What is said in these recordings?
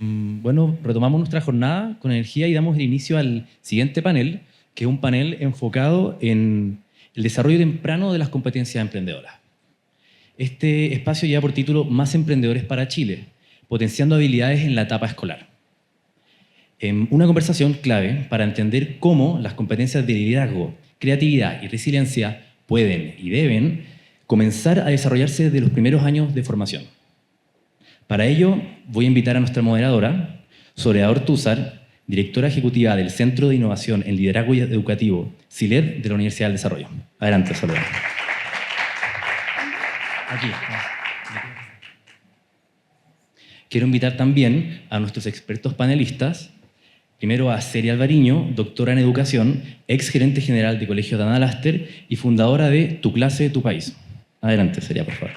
Bueno, retomamos nuestra jornada con energía y damos el inicio al siguiente panel, que es un panel enfocado en el desarrollo temprano de las competencias emprendedoras. Este espacio lleva por título Más emprendedores para Chile, potenciando habilidades en la etapa escolar. Una conversación clave para entender cómo las competencias de liderazgo, creatividad y resiliencia pueden y deben comenzar a desarrollarse desde los primeros años de formación. Para ello, voy a invitar a nuestra moderadora, Soledad Ortúzar, directora ejecutiva del Centro de Innovación en Liderazgo Educativo, CILED, de la Universidad del Desarrollo. Adelante, Soledad. Aquí. Quiero invitar también a nuestros expertos panelistas, primero a Celia Alvariño, doctora en Educación, ex gerente general de Colegio de Analaster y fundadora de Tu Clase, Tu País. Adelante, Celia, por favor.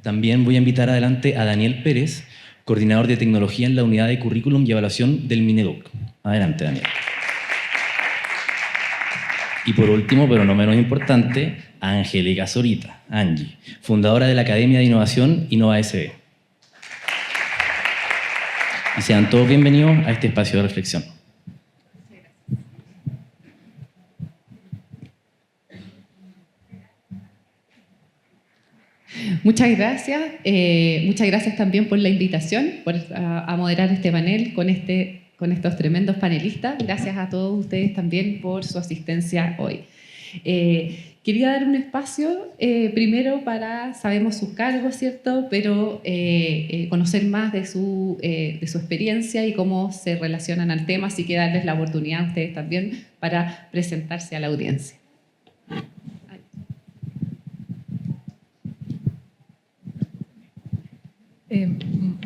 También voy a invitar adelante a Daniel Pérez, coordinador de tecnología en la unidad de currículum y evaluación del Mineduc. Adelante, Daniel. Y por último, pero no menos importante, a Angélica Zorita, Angie, fundadora de la Academia de Innovación InnovaSB. Y sean todos bienvenidos a este espacio de reflexión. Muchas gracias. Muchas gracias también por la invitación, a moderar este panel con estos tremendos panelistas. Gracias a todos ustedes también por su asistencia hoy. Quería dar un espacio primero sabemos sus cargos, ¿cierto? Pero conocer más de su experiencia y cómo se relacionan al tema, así que darles la oportunidad a ustedes también para presentarse a la audiencia.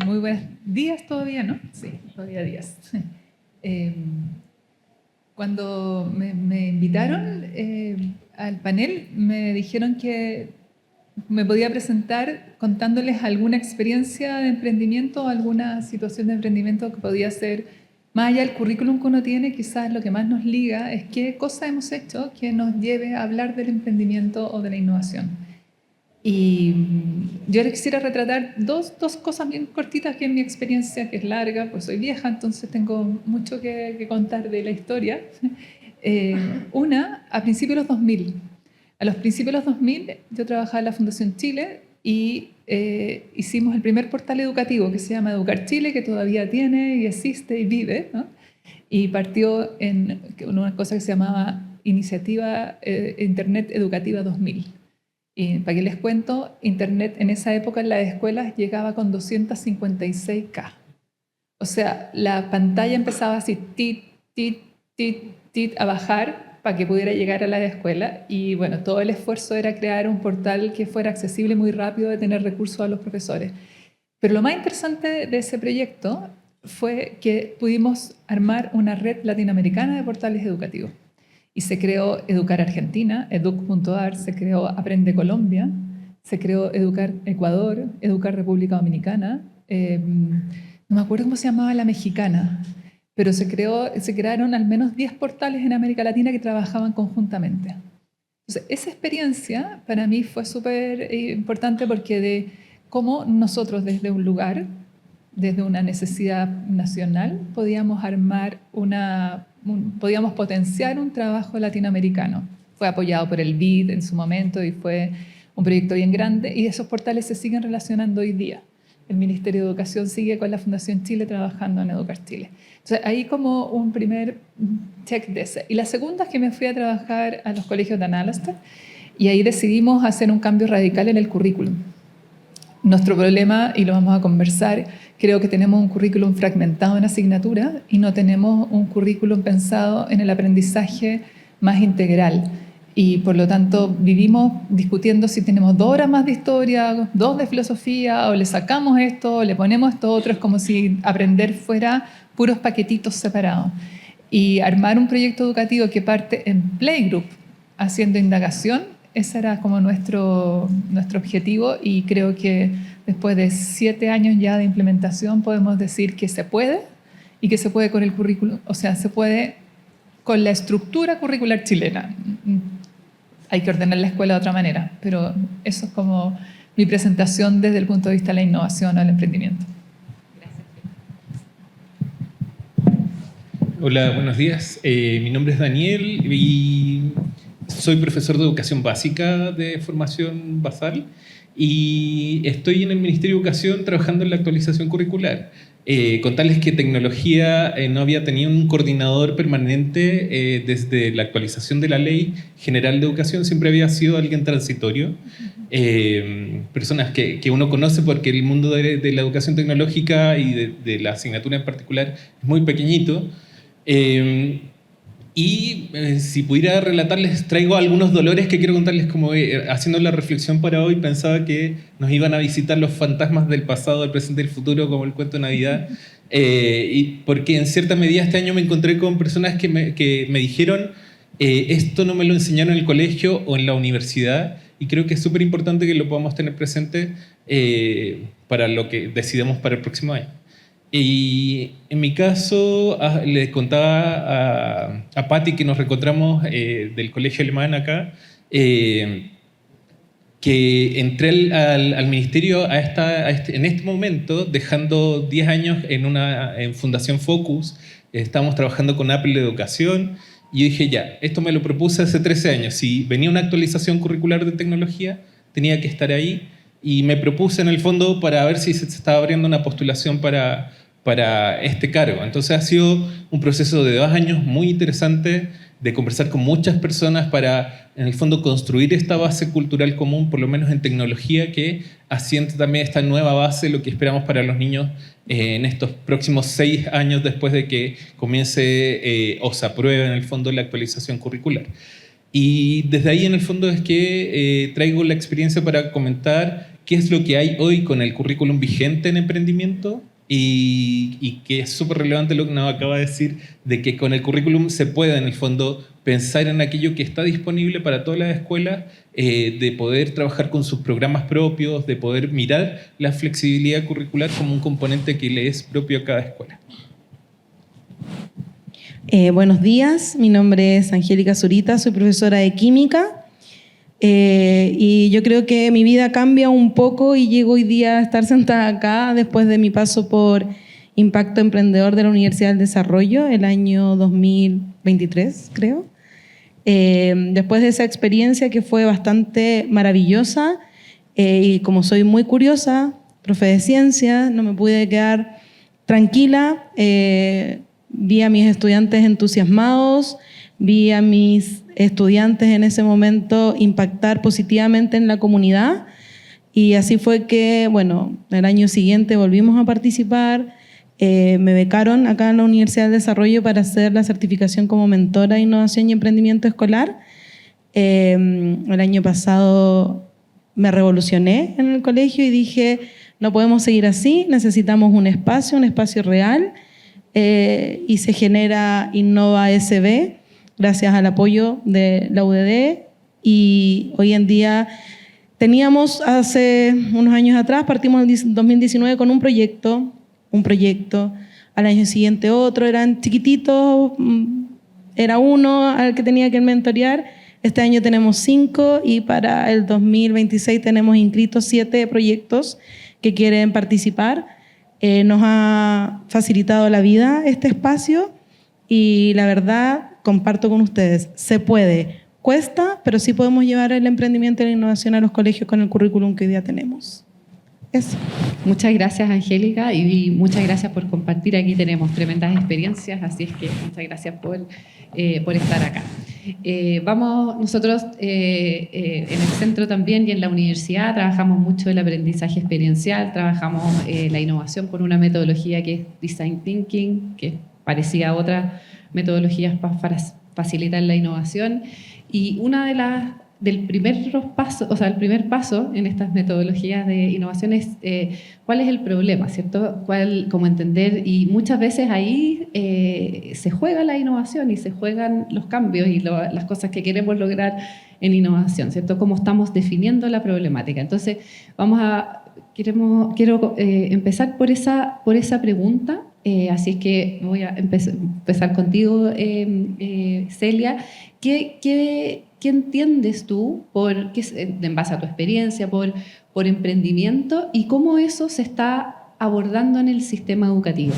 Muy buenos días todavía, ¿no? Sí, todavía días. Cuando me invitaron al panel, me dijeron que me podía presentar contándoles alguna experiencia de emprendimiento, alguna situación de emprendimiento que podía ser, más allá del currículum que uno tiene, quizás lo que más nos liga es qué cosa hemos hecho que nos lleve a hablar del emprendimiento o de la innovación. Y yo les quisiera retratar dos cosas bien cortitas que en mi experiencia, que es larga, pues soy vieja, entonces tengo mucho que contar de la historia. Una, a principios de los 2000. A los principios de los 2000 yo trabajaba en la Fundación Chile y hicimos el primer portal educativo que se llama Educar Chile, que todavía tiene y existe y vive, ¿no? Y partió en una cosa que se llamaba Iniciativa Internet Educativa 2000. Y para que les cuento, Internet en esa época en las escuelas llegaba con 256K. O sea, la pantalla empezaba así, tit, tit, tit, tit, a bajar para que pudiera llegar a la escuela. Y bueno, todo el esfuerzo era crear un portal que fuera accesible muy rápido, de tener recursos a los profesores. Pero lo más interesante de ese proyecto fue que pudimos armar una red latinoamericana de portales educativos. Y se creó Educar Argentina, educ.ar, se creó Aprende Colombia, se creó Educar Ecuador, Educar República Dominicana, no me acuerdo cómo se llamaba la mexicana, pero se crearon al menos 10 portales en América Latina que trabajaban conjuntamente. Entonces, esa experiencia para mí fue súper importante porque de cómo nosotros desde un lugar, desde una necesidad nacional, podíamos armar podíamos potenciar un trabajo latinoamericano. Fue apoyado por el BID en su momento y fue un proyecto bien grande y esos portales se siguen relacionando hoy día. El Ministerio de Educación sigue con la Fundación Chile trabajando en Educar Chile. Entonces, ahí como un primer check de ese. Y la segunda es que me fui a trabajar a los colegios de Analaster y ahí decidimos hacer un cambio radical en el currículum. Nuestro problema, y lo vamos a conversar, creo que tenemos un currículum fragmentado en asignatura y no tenemos un currículum pensado en el aprendizaje más integral. Y por lo tanto vivimos discutiendo si tenemos 2 horas más de historia, 2 de filosofía, o le sacamos esto, o le ponemos esto otro. Es como si aprender fuera puros paquetitos separados. Y armar un proyecto educativo que parte en playgroup, haciendo indagación, ese era como nuestro objetivo y creo que después de 7 años ya de implementación podemos decir que se puede y que se puede con el currículum, o sea, se puede con la estructura curricular chilena. hay que ordenar la escuela de otra manera. Pero eso es como mi presentación desde el punto de vista de la innovación o el emprendimiento. Hola, buenos días. Mi nombre es Daniel y soy profesor de educación básica de formación basal y estoy en el Ministerio de Educación trabajando en la actualización curricular. Contarles que tecnología no había tenido un coordinador permanente desde la actualización de la Ley General de Educación, siempre había sido alguien transitorio. Personas que uno conoce porque el mundo de la educación tecnológica y de la asignatura en particular es muy pequeñito. Si pudiera relatarles, traigo algunos dolores que quiero contarles, como haciendo la reflexión para hoy, pensaba que nos iban a visitar los fantasmas del pasado, del presente y del futuro, como el cuento de Navidad, y porque en cierta medida este año me encontré con personas que me dijeron esto no me lo enseñaron en el colegio o en la universidad, y creo que es súper importante que lo podamos tener presente para lo que decidamos para el próximo año. Y en mi caso, le contaba a Patti, que nos reencontramos del colegio alemán acá, que entré al ministerio en este momento, dejando 10 años en Fundación Focus. Estábamos trabajando con Apple de Educación, y yo dije, ya, esto me lo propuse hace 13 años. Si venía una actualización curricular de tecnología, tenía que estar ahí. Y me propuse en el fondo para ver si se estaba abriendo una postulación para este cargo. Entonces ha sido un proceso de 2 años muy interesante, de conversar con muchas personas para, en el fondo, construir esta base cultural común, por lo menos en tecnología, que asiente también esta nueva base, lo que esperamos para los niños en estos próximos 6 años después de que comience o se apruebe, en el fondo, la actualización curricular. Y desde ahí, en el fondo, es que traigo la experiencia para comentar qué es lo que hay hoy con el currículum vigente en emprendimiento, y que es súper relevante lo que nos acaba de decir, de que con el currículum se puede, en el fondo, pensar en aquello que está disponible para todas las escuelas, de poder trabajar con sus programas propios, de poder mirar la flexibilidad curricular como un componente que le es propio a cada escuela. Buenos días, mi nombre es Angélica Zurita, soy profesora de química. Y yo creo que mi vida cambia un poco y llego hoy día a estar sentada acá después de mi paso por Impacto Emprendedor de la Universidad del Desarrollo el año 2023, creo. Después de esa experiencia que fue bastante maravillosa, y como soy muy curiosa, profe de ciencia, no me pude quedar tranquila. Vi a mis estudiantes entusiasmados, vi a mis estudiantes en ese momento impactar positivamente en la comunidad, y así fue que, bueno, el año siguiente volvimos a participar. Me becaron acá en la Universidad del Desarrollo para hacer la certificación como mentora de innovación y emprendimiento escolar. El año pasado me revolucioné en el colegio y dije, no podemos seguir así, necesitamos un espacio real, y se genera Innova SB, gracias al apoyo de la UDD, y hoy en día teníamos, hace unos años atrás, partimos en 2019 con un proyecto, al año siguiente otro, eran chiquititos, era uno al que tenía que mentorear. Este año tenemos 5 y para el 2026 tenemos inscritos 7 proyectos que quieren participar. Nos ha facilitado la vida este espacio y la verdad, comparto con ustedes, se puede. Cuesta, pero sí podemos llevar el emprendimiento y la innovación a los colegios con el currículum que hoy día tenemos. Eso. Muchas gracias, Angélica, y muchas gracias por compartir. Aquí tenemos tremendas experiencias, así es que muchas gracias por estar acá. Nosotros en el centro también y en la universidad trabajamos mucho el aprendizaje experiencial, trabajamos la innovación con una metodología que es Design Thinking, que es parecida a otras metodologías para facilitar la innovación. Y el primer paso en estas metodologías de innovación es cuál es el problema, ¿cierto? Cómo entender, y muchas veces ahí se juega la innovación y se juegan los cambios y las cosas que queremos lograr en innovación, ¿cierto? Cómo estamos definiendo la problemática. Entonces, quiero empezar por esa pregunta. así es que voy a empezar contigo, Celia. ¿Qué entiendes tú en base a tu experiencia por emprendimiento y cómo eso se está abordando en el sistema educativo?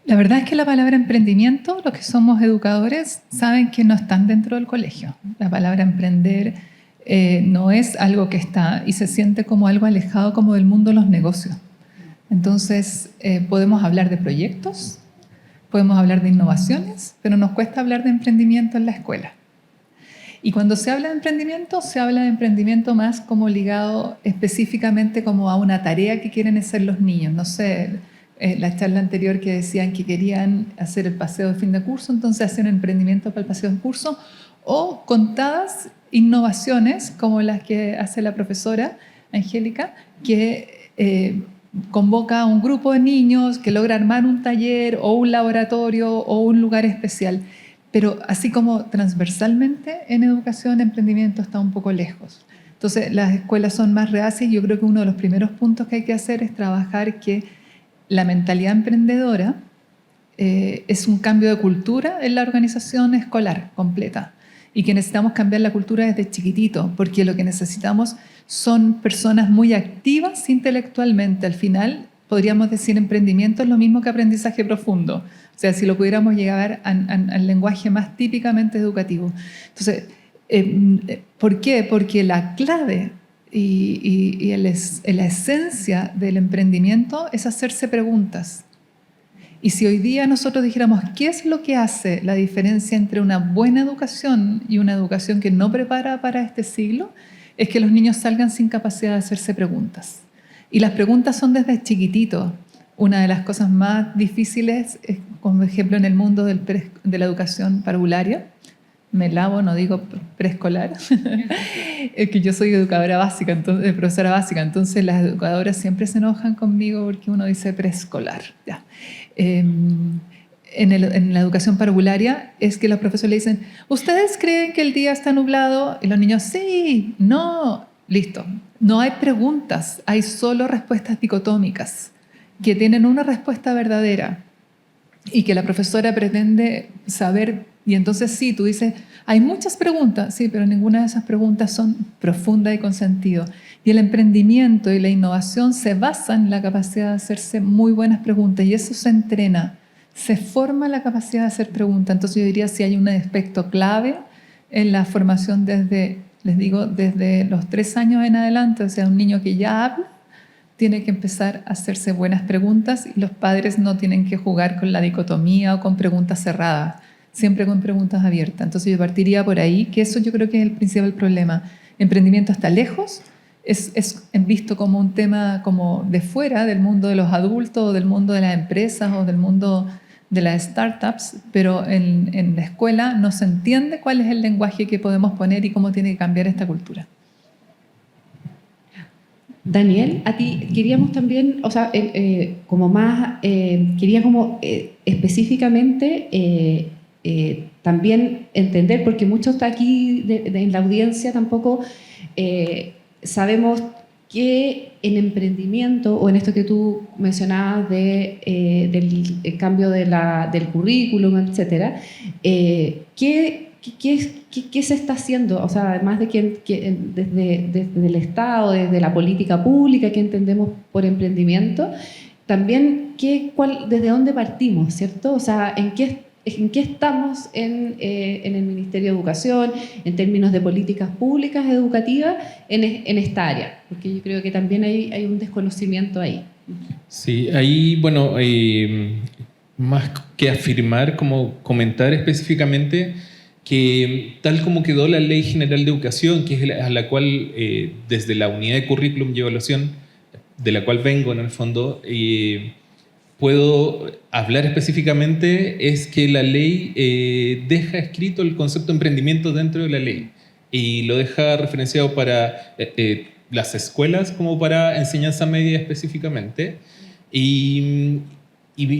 La verdad es que la palabra emprendimiento, los que somos educadores saben que no están dentro del colegio. La palabra emprender no es algo que está y se siente como algo alejado como del mundo de los negocios. Entonces, podemos hablar de proyectos, podemos hablar de innovaciones, pero nos cuesta hablar de emprendimiento en la escuela. Y cuando se habla de emprendimiento más como ligado específicamente como a una tarea que quieren hacer los niños. No sé, la charla anterior que decían que querían hacer el paseo de fin de curso, entonces hacen emprendimiento para el paseo de curso, o contadas innovaciones como las que hace la profesora Angélica, que convoca a un grupo de niños que logra armar un taller o un laboratorio o un lugar especial. Pero así como transversalmente en educación, emprendimiento está un poco lejos. Entonces las escuelas son más reacias y yo creo que uno de los primeros puntos que hay que hacer es trabajar que la mentalidad emprendedora es un cambio de cultura en la organización escolar completa y que necesitamos cambiar la cultura desde chiquitito, porque lo que necesitamos son personas muy activas intelectualmente. Al final podríamos decir emprendimiento es lo mismo que aprendizaje profundo, o sea, si lo pudiéramos llevar al lenguaje más típicamente educativo. Entonces, ¿por qué? Porque la clave y la esencia del emprendimiento es hacerse preguntas. Y si hoy día nosotros dijéramos qué es lo que hace la diferencia entre una buena educación y una educación que no prepara para este siglo, es que los niños salgan sin capacidad de hacerse preguntas. Y las preguntas son desde chiquitito. Una de las cosas más difíciles es, como ejemplo, en el mundo de la educación parvularia. Me lavo, no digo preescolar. Es que yo soy educadora básica, entonces, profesora básica, entonces las educadoras siempre se enojan conmigo porque uno dice preescolar. Ya. En la educación parvularia es que los profesores le dicen, ¿ustedes creen que el día está nublado? Y los niños, sí, no, listo. No hay preguntas, hay solo respuestas dicotómicas que tienen una respuesta verdadera y que la profesora pretende saber. Y entonces sí, tú dices, hay muchas preguntas, sí, pero ninguna de esas preguntas son profundas y con sentido. Y el emprendimiento y la innovación se basan en la capacidad de hacerse muy buenas preguntas y eso se entrena, se forma la capacidad de hacer preguntas. Entonces yo diría si hay un aspecto clave en la formación desde los 3 años en adelante, o sea, un niño que ya habla, tiene que empezar a hacerse buenas preguntas y los padres no tienen que jugar con la dicotomía o con preguntas cerradas, siempre con preguntas abiertas. Entonces yo partiría por ahí, que eso yo creo que es el principal problema. Emprendimiento está lejos, es visto como un tema como de fuera del mundo de los adultos, o del mundo de las empresas o del mundo de las startups, pero en la escuela no se entiende cuál es el lenguaje que podemos poner y cómo tiene que cambiar esta cultura. Daniel, a ti queríamos también, o sea, quería como específicamente también entender, porque muchos está aquí en la audiencia tampoco sabemos que en emprendimiento o en esto que tú mencionabas del cambio del currículum, etcétera, ¿qué se está haciendo? O sea, además de que desde el Estado, desde la política pública que entendemos por emprendimiento, también desde dónde partimos, ¿cierto? O sea, ¿en qué estamos en el Ministerio de Educación, en términos de políticas públicas educativas en esta área? Porque yo creo que también hay un desconocimiento ahí. Sí, ahí, bueno, más que afirmar, como comentar específicamente que tal como quedó la Ley General de Educación, que es a la cual desde la Unidad de Currículum y Evaluación, de la cual vengo en el fondo, puedo hablar específicamente, es que la ley deja escrito el concepto de emprendimiento dentro de la ley y lo deja referenciado para las escuelas como para enseñanza media específicamente y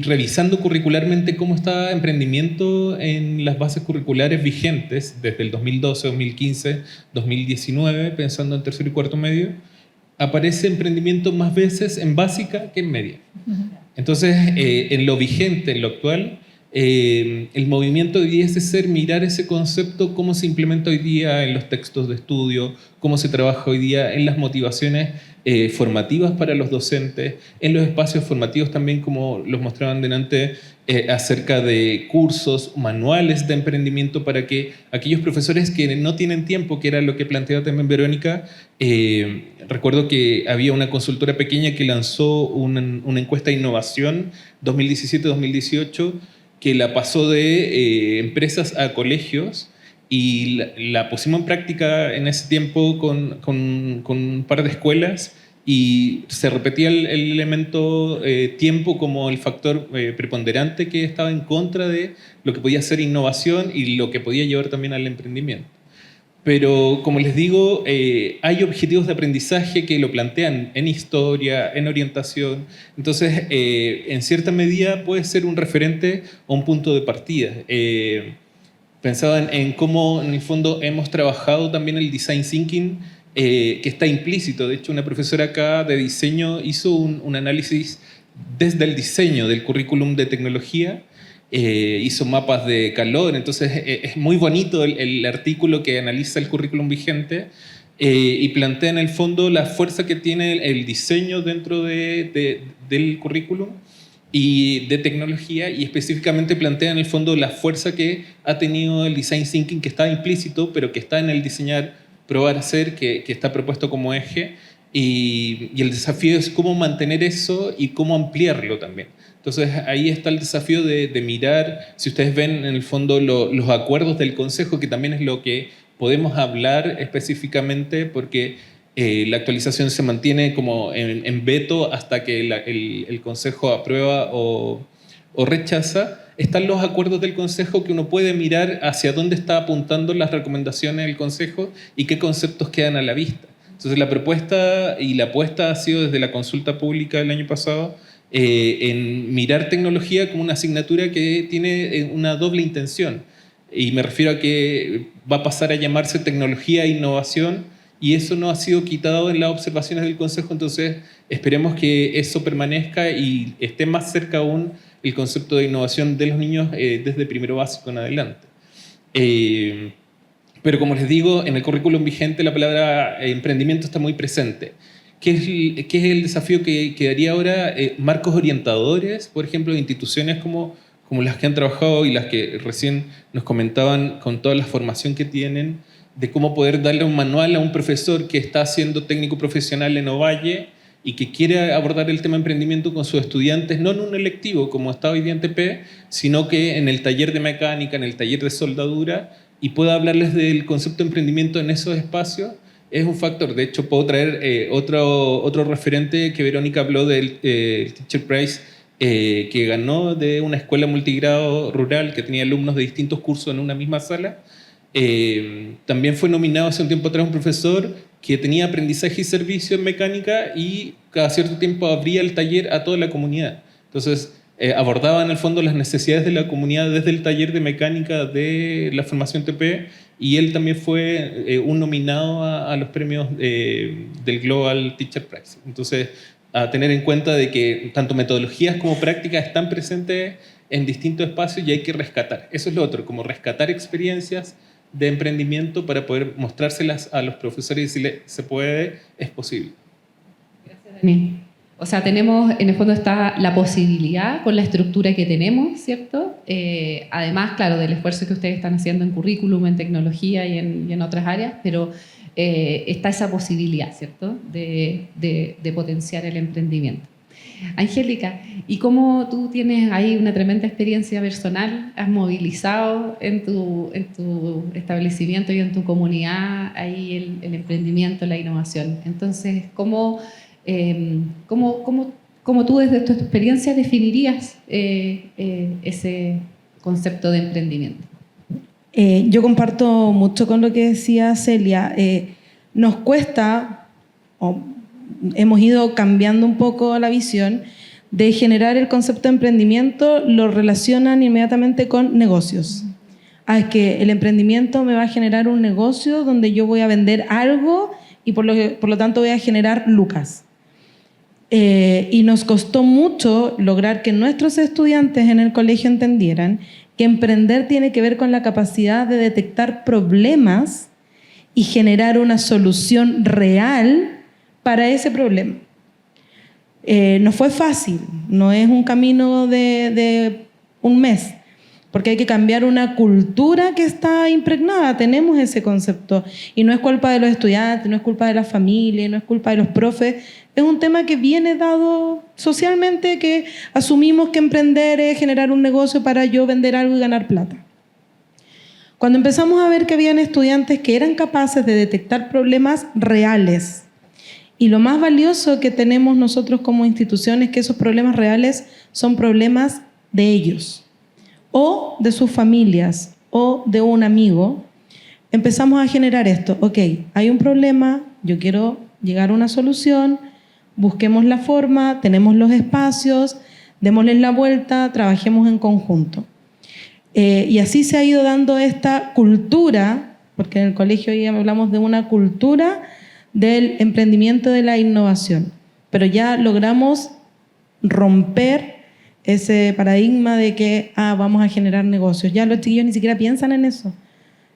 revisando curricularmente cómo está emprendimiento en las bases curriculares vigentes desde el 2012, 2015, 2019, pensando en tercero y cuarto medio, aparece emprendimiento más veces en básica que en media. Entonces, en lo vigente, en lo actual, el movimiento hoy día es ser mirar ese concepto, cómo se implementa hoy día en los textos de estudio, cómo se trabaja hoy día en las motivaciones formativas para los docentes, en los espacios formativos también, como los mostraban delante, acerca de cursos, manuales de emprendimiento para que aquellos profesores que no tienen tiempo, que era lo que planteaba también Verónica, recuerdo que había una consultora pequeña que lanzó una encuesta de innovación 2017-2018 que la pasó de empresas a colegios y la pusimos en práctica en ese tiempo con un par de escuelas y se repetía el elemento tiempo como el factor preponderante que estaba en contra de lo que podía ser innovación y lo que podía llevar también al emprendimiento. Pero, como les digo, hay objetivos de aprendizaje que lo plantean en historia, en orientación. Entonces, en cierta medida puede ser un referente o un punto de partida. Pensaba en cómo, en el fondo, hemos trabajado también el design thinking, que está implícito. De hecho, una profesora acá de diseño hizo un análisis desde el diseño del currículum de tecnología, hizo mapas de calor, entonces es muy bonito el artículo que analiza el currículum vigente y plantea en el fondo la fuerza que tiene el diseño dentro del currículum y de tecnología, y específicamente plantea en el fondo la fuerza que ha tenido el design thinking, que está implícito, pero que está en el diseñar, probar, hacer, que está propuesto como eje, y el desafío es cómo mantener eso y cómo ampliarlo también. Entonces ahí está el desafío de mirar, si ustedes ven en el fondo los acuerdos del Consejo, que también es lo que podemos hablar específicamente, porque la actualización se mantiene como en veto hasta que el Consejo aprueba o rechaza. Están los acuerdos del Consejo que uno puede mirar hacia dónde está apuntando las recomendaciones del Consejo y qué conceptos quedan a la vista. Entonces la propuesta y la apuesta ha sido desde la consulta pública del año pasado en mirar tecnología como una asignatura que tiene una doble intención. Y me refiero a que va a pasar a llamarse tecnología e innovación, y eso no ha sido quitado en las observaciones del Consejo, entonces esperemos que eso permanezca y esté más cerca aún el concepto de innovación de los niños desde primero básico en adelante. Pero como les digo, en el currículum vigente la palabra emprendimiento está muy presente. ¿Qué es el desafío que daría ahora? Marcos orientadores, por ejemplo, de instituciones como las que han trabajado y las que recién nos comentaban con toda la formación que tienen, de cómo poder darle un manual a un profesor que está haciendo técnico profesional en Ovalle y que quiere abordar el tema emprendimiento con sus estudiantes, no en un electivo como está hoy día en TP, sino que en el taller de mecánica, en el taller de soldadura, y pueda hablarles del concepto de emprendimiento en esos espacios. Es un factor. De hecho, puedo traer otro referente que Verónica habló del Teacher Prize, que ganó de una escuela multigrado rural que tenía alumnos de distintos cursos en una misma sala. También fue nominado hace un tiempo atrás un profesor que tenía aprendizaje y servicio en mecánica y cada cierto tiempo abría el taller a toda la comunidad. Entonces, abordaba en el fondo las necesidades de la comunidad desde el taller de mecánica de la formación TP, y él también fue un nominado a los premios del Global Teacher Prize. Entonces, a tener en cuenta de que tanto metodologías como prácticas están presentes en distintos espacios y hay que rescatar. Eso es lo otro, como rescatar experiencias de emprendimiento para poder mostrárselas a los profesores y decirles, se puede, es posible. Gracias, Daniel. O sea, tenemos, en el fondo está la posibilidad con la estructura que tenemos, ¿cierto? Además, claro, del esfuerzo que ustedes están haciendo en currículum, en tecnología y en otras áreas, pero está esa posibilidad, ¿cierto? De potenciar el emprendimiento. Angélica, ¿y cómo tú tienes ahí una tremenda experiencia personal? ¿Has movilizado en tu establecimiento y en tu comunidad ahí el emprendimiento, la innovación? Entonces, ¿cómo tú desde tu experiencia definirías ese concepto de emprendimiento? Yo comparto mucho con lo que decía Celia. Nos cuesta, hemos ido cambiando un poco la visión de generar el concepto de emprendimiento, lo relacionan inmediatamente con negocios. Es que el emprendimiento me va a generar un negocio donde yo voy a vender algo y por lo tanto voy a generar lucas. Y nos costó mucho lograr que nuestros estudiantes en el colegio entendieran que emprender tiene que ver con la capacidad de detectar problemas y generar una solución real para ese problema. No fue fácil, no es un camino de un mes, porque hay que cambiar una cultura que está impregnada. Tenemos ese concepto y no es culpa de los estudiantes, no es culpa de la familia, no es culpa de los profes. Es un tema que viene dado socialmente, que asumimos que emprender es generar un negocio para yo vender algo y ganar plata. Cuando empezamos a ver que habían estudiantes que eran capaces de detectar problemas reales, y lo más valioso que tenemos nosotros como institución es que esos problemas reales son problemas de ellos, o de sus familias, o de un amigo, empezamos a generar esto. Ok, hay un problema, yo quiero llegar a una solución, busquemos la forma, tenemos los espacios, démosles la vuelta, trabajemos en conjunto. Y así se ha ido dando esta cultura, porque en el colegio ya hablamos de una cultura del emprendimiento, de la innovación, pero ya logramos romper ese paradigma de que vamos a generar negocios. Ya los chiquillos ni siquiera piensan en eso.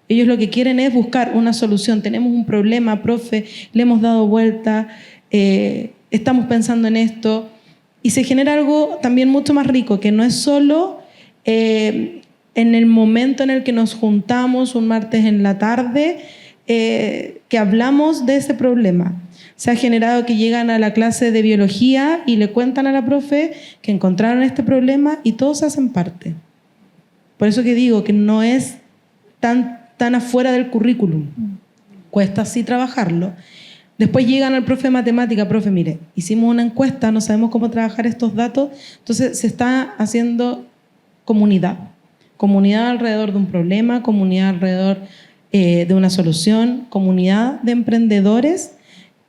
Ellos lo que quieren es buscar una solución. Tenemos un problema, profe, le hemos dado vuelta, estamos pensando en esto, y se genera algo también mucho más rico, que no es solo en el momento en el que nos juntamos un martes en la tarde que hablamos de ese problema. Se ha generado que llegan a la clase de biología y le cuentan a la profe que encontraron este problema y todos hacen parte. Por eso que digo que no es tan afuera del currículum. Cuesta sí trabajarlo. Después llegan al profe de matemática, profe, mire, hicimos una encuesta, no sabemos cómo trabajar estos datos, entonces se está haciendo comunidad alrededor de un problema, comunidad alrededor de una solución, comunidad de emprendedores,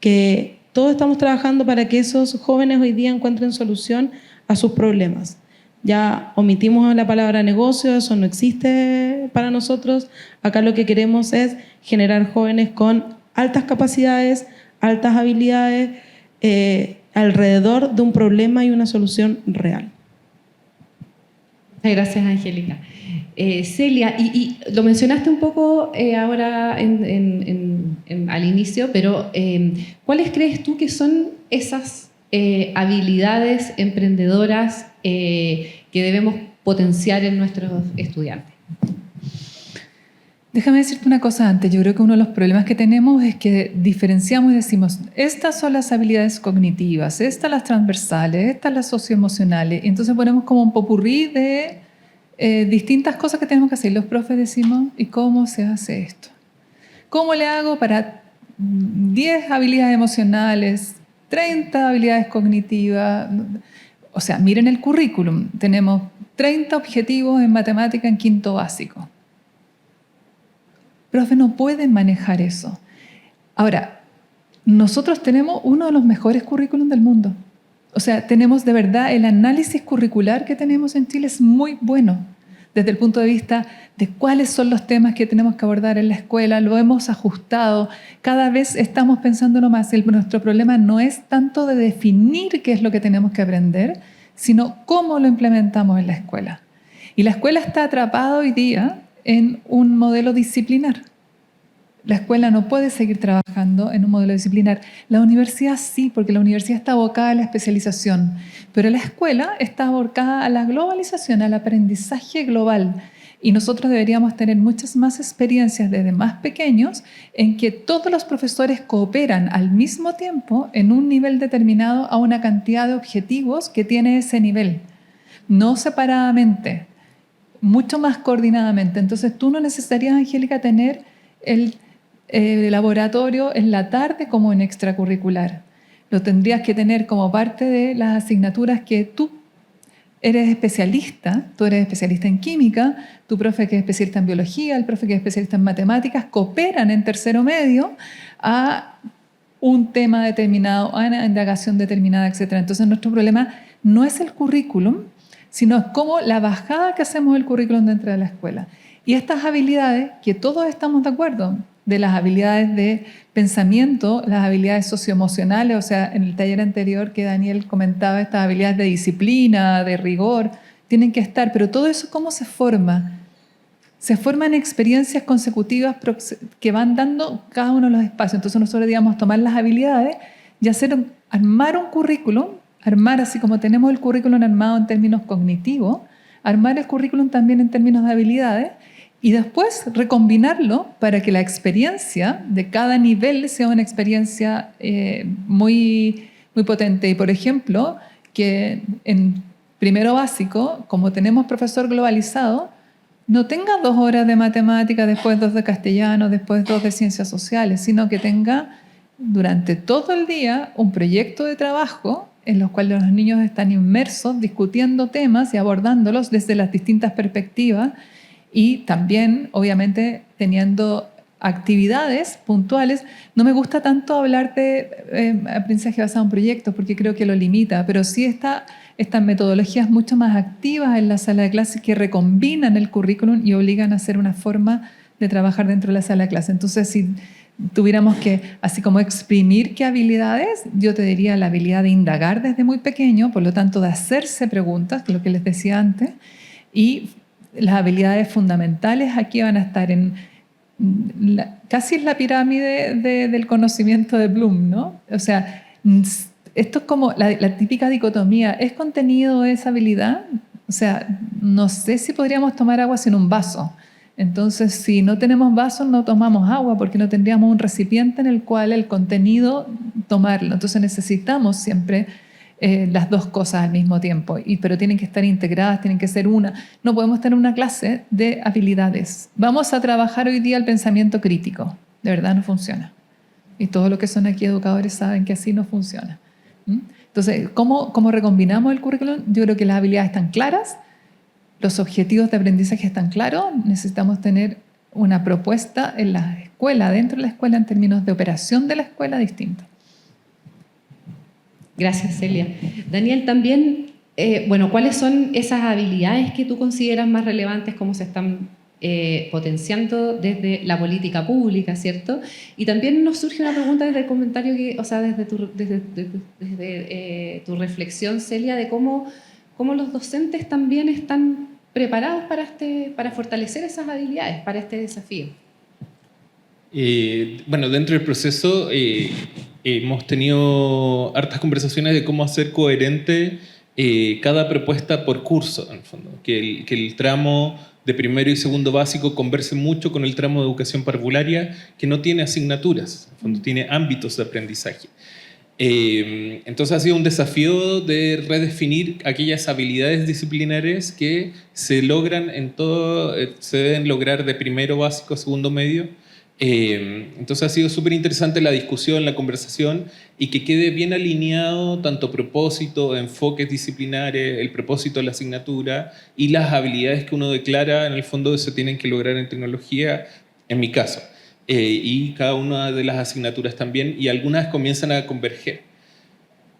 que todos estamos trabajando para que esos jóvenes hoy día encuentren solución a sus problemas. Ya omitimos la palabra negocio, eso no existe para nosotros. Acá lo que queremos es generar jóvenes con altas capacidades, altas habilidades, alrededor de un problema y una solución real. Muchas gracias, Angélica. Celia, y lo mencionaste un poco ahora al inicio, pero ¿cuáles crees tú que son esas habilidades emprendedoras que debemos potenciar en nuestros estudiantes? Déjame decirte una cosa antes. Yo creo que uno de los problemas que tenemos es que diferenciamos y decimos, estas son las habilidades cognitivas, estas las transversales, estas las socioemocionales. Y entonces ponemos como un popurrí de distintas cosas que tenemos que hacer. Los profes decimos, ¿y cómo se hace esto? ¿Cómo le hago para 10 habilidades emocionales, 30 habilidades cognitivas? O sea, miren el currículum. Tenemos 30 objetivos en matemática en quinto básico. Profe, no pueden manejar eso. Ahora, nosotros tenemos uno de los mejores currículums del mundo. O sea, tenemos de verdad el análisis curricular que tenemos en Chile es muy bueno desde el punto de vista de cuáles son los temas que tenemos que abordar en la escuela. Lo hemos ajustado. Cada vez estamos pensándolo más. Nuestro problema no es tanto de definir qué es lo que tenemos que aprender, sino cómo lo implementamos en la escuela. Y la escuela está atrapada hoy día en un modelo disciplinar. La escuela no puede seguir trabajando en un modelo disciplinar. La universidad sí, porque la universidad está abocada a la especialización, pero la escuela está abocada a la globalización, al aprendizaje global. Y nosotros deberíamos tener muchas más experiencias desde más pequeños en que todos los profesores cooperan al mismo tiempo en un nivel determinado a una cantidad de objetivos que tiene ese nivel, no separadamente, mucho más coordinadamente. Entonces tú no necesitarías, Angélica, tener el laboratorio en la tarde como en extracurricular. Lo tendrías que tener como parte de las asignaturas que tú eres especialista. Tú eres especialista en química, tu profe que es especialista en biología, el profe que es especialista en matemáticas, cooperan en tercero medio a un tema determinado, a una indagación determinada, etc. Entonces nuestro problema no es el currículum, sino es como la bajada que hacemos del currículum dentro de la escuela. Y estas habilidades, que todos estamos de acuerdo, de las habilidades de pensamiento, las habilidades socioemocionales, o sea, en el taller anterior que Daniel comentaba, estas habilidades de disciplina, de rigor, tienen que estar, pero todo eso, ¿cómo se forma? Se forman experiencias consecutivas que van dando cada uno de los espacios. Entonces nosotros, digamos, tomar las habilidades y armar un currículum, armar así como tenemos el currículum armado en términos cognitivos, armar el currículum también en términos de habilidades y después recombinarlo para que la experiencia de cada nivel sea una experiencia muy, muy potente. Y por ejemplo, que en primero básico, como tenemos profesor globalizado, no tenga 2 horas de matemática, después 2 de castellano, después 2 de ciencias sociales, sino que tenga durante todo el día un proyecto de trabajo en los cuales los niños están inmersos discutiendo temas y abordándolos desde las distintas perspectivas y también, obviamente, teniendo actividades puntuales. No me gusta tanto hablar de aprendizaje basado en proyectos porque creo que lo limita, pero sí estas metodologías mucho más activas en la sala de clase que recombinan el currículum y obligan a hacer una forma de trabajar dentro de la sala de clase. Entonces, si tuviéramos que, así como exprimir qué habilidades, yo te diría la habilidad de indagar desde muy pequeño, por lo tanto de hacerse preguntas, lo que les decía antes, y las habilidades fundamentales aquí van a estar casi en la pirámide del conocimiento de Bloom, ¿no? O sea, esto es como la típica dicotomía, ¿es contenido esa habilidad? O sea, no sé si podríamos tomar agua sin un vaso. Entonces, si no tenemos vasos, no tomamos agua porque no tendríamos un recipiente en el cual el contenido tomarlo. Entonces necesitamos siempre las 2 cosas al mismo tiempo, pero tienen que estar integradas, tienen que ser una. No podemos tener una clase de habilidades. Vamos a trabajar hoy día el pensamiento crítico. De verdad no funciona. Y todos los que son aquí educadores saben que así no funciona. Entonces, ¿cómo recombinamos el currículum? Yo creo que las habilidades están claras, los objetivos de aprendizaje están claros, necesitamos tener una propuesta en la escuela, dentro de la escuela, en términos de operación de la escuela distinta. Gracias, Celia. Daniel, también, ¿cuáles son esas habilidades que tú consideras más relevantes, cómo se están potenciando desde la política pública, ¿cierto? Y también nos surge una pregunta desde el comentario, desde tu reflexión, Celia, de cómo los docentes también están preparados para fortalecer esas habilidades, para este desafío. Dentro del proceso hemos tenido hartas conversaciones de cómo hacer coherente cada propuesta por curso, en el fondo. Que el tramo de primero y segundo básico converse mucho con el tramo de educación parvularia, que no tiene asignaturas, en el fondo tiene ámbitos de aprendizaje. Entonces ha sido un desafío de redefinir aquellas habilidades disciplinares que se logran se deben lograr de primero básico a segundo medio. Entonces ha sido súper interesante la discusión, la conversación, y que quede bien alineado tanto propósito, enfoques disciplinares, el propósito de la asignatura y las habilidades que uno declara en el fondo se tienen que lograr en tecnología, en mi caso. Y cada una de las asignaturas también, y algunas comienzan a converger.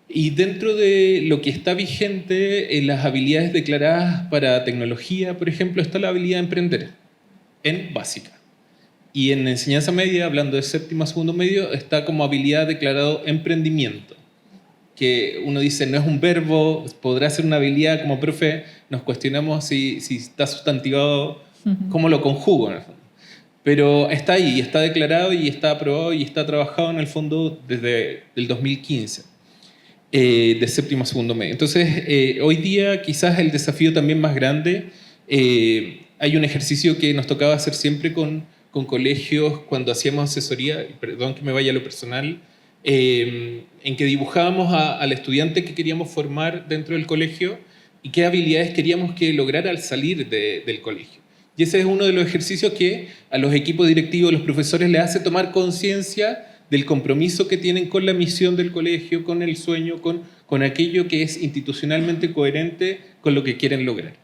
Y dentro de lo que está vigente en las habilidades declaradas para tecnología, por ejemplo, está la habilidad de emprender en básica. Y en enseñanza media, hablando de séptimo a segundo medio, está como habilidad declarado emprendimiento, que uno dice no es un verbo, podrá ser una habilidad. Como profe nos cuestionamos si está sustantivado, cómo lo conjugo en el fondo. Pero está ahí, está declarado y está aprobado y está trabajado en el fondo desde el 2015, de séptimo a segundo medio. Entonces, hoy día quizás el desafío también más grande, hay un ejercicio que nos tocaba hacer siempre con colegios cuando hacíamos asesoría, perdón que me vaya a lo personal, en que dibujábamos al estudiante que queríamos formar dentro del colegio y qué habilidades queríamos que lograra al salir del colegio. Y ese es uno de los ejercicios que a los equipos directivos, los profesores, les hace tomar conciencia del compromiso que tienen con la misión del colegio, con el sueño, con aquello que es institucionalmente coherente con lo que quieren lograr.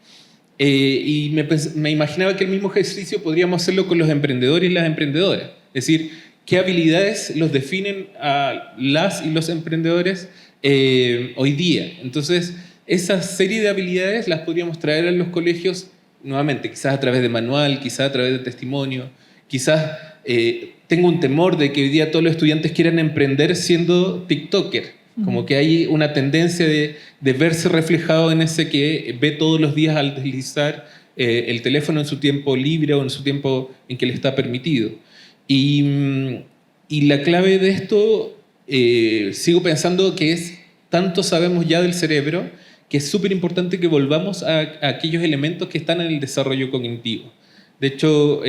Y me imaginaba que el mismo ejercicio podríamos hacerlo con los emprendedores y las emprendedoras. Es decir, ¿qué habilidades los definen a las y los emprendedores hoy día? Entonces, esa serie de habilidades las podríamos traer a los colegios nuevamente, quizás a través de manual, quizás a través de testimonio, quizás tengo un temor de que hoy día todos los estudiantes quieran emprender siendo TikToker. Como que hay una tendencia de verse reflejado en ese que ve todos los días al deslizar el teléfono en su tiempo libre o en su tiempo en que le está permitido. Y la clave de esto, sigo pensando que es, tanto sabemos ya del cerebro, que es súper importante que volvamos a aquellos elementos que están en el desarrollo cognitivo. De hecho,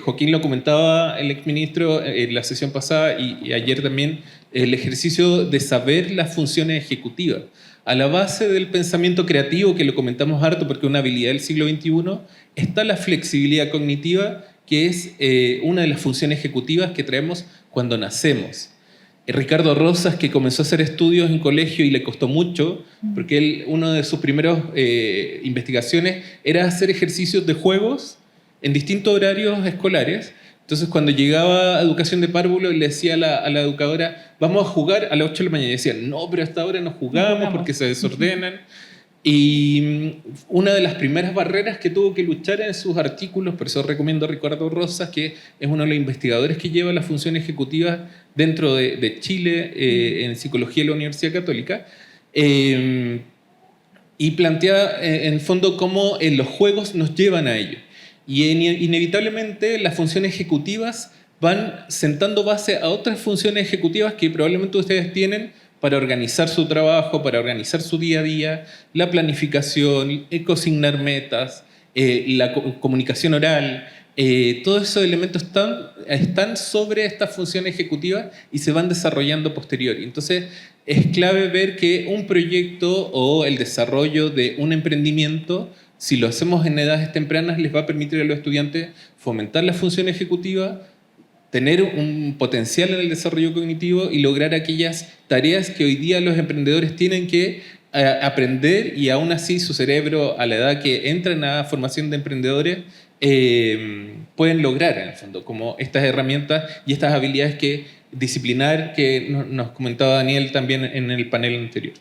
Joaquín lo comentaba, el exministro, en la sesión pasada y ayer también, el ejercicio de saber las funciones ejecutivas. A la base del pensamiento creativo, que lo comentamos harto porque es una habilidad del siglo XXI, está la flexibilidad cognitiva, que es una de las funciones ejecutivas que traemos cuando nacemos. Ricardo Rosas, que comenzó a hacer estudios en colegio y le costó mucho, porque él, una de sus primeras investigaciones era hacer ejercicios de juegos en distintos horarios escolares. Entonces, cuando llegaba a educación de párvulo, le decía a la educadora, vamos a jugar a las 8 de la mañana. Y decían, no, pero hasta ahora no jugamos porque se desordenan. Y una de las primeras barreras que tuvo que luchar en sus artículos, por eso recomiendo a Ricardo Rosas, que es uno de los investigadores que lleva la función ejecutiva dentro de Chile en psicología de la Universidad Católica, y plantea en el fondo cómo los juegos nos llevan a ello. Y inevitablemente las funciones ejecutivas van sentando base a otras funciones ejecutivas que probablemente ustedes tienen para organizar su trabajo, para organizar su día a día, la planificación, consignar metas, la comunicación oral. Todos esos elementos están sobre estas funciones ejecutivas y se van desarrollando posterior. Entonces, es clave ver que un proyecto o el desarrollo de un emprendimiento, si lo hacemos en edades tempranas, les va a permitir a los estudiantes fomentar la función ejecutiva, tener un potencial en el desarrollo cognitivo y lograr aquellas tareas que hoy día los emprendedores tienen que aprender, y aún así su cerebro, a la edad que entran a formación de emprendedores, pueden lograr en el fondo, como estas herramientas y estas habilidades disciplinar que nos comentaba Daniel también en el panel anterior.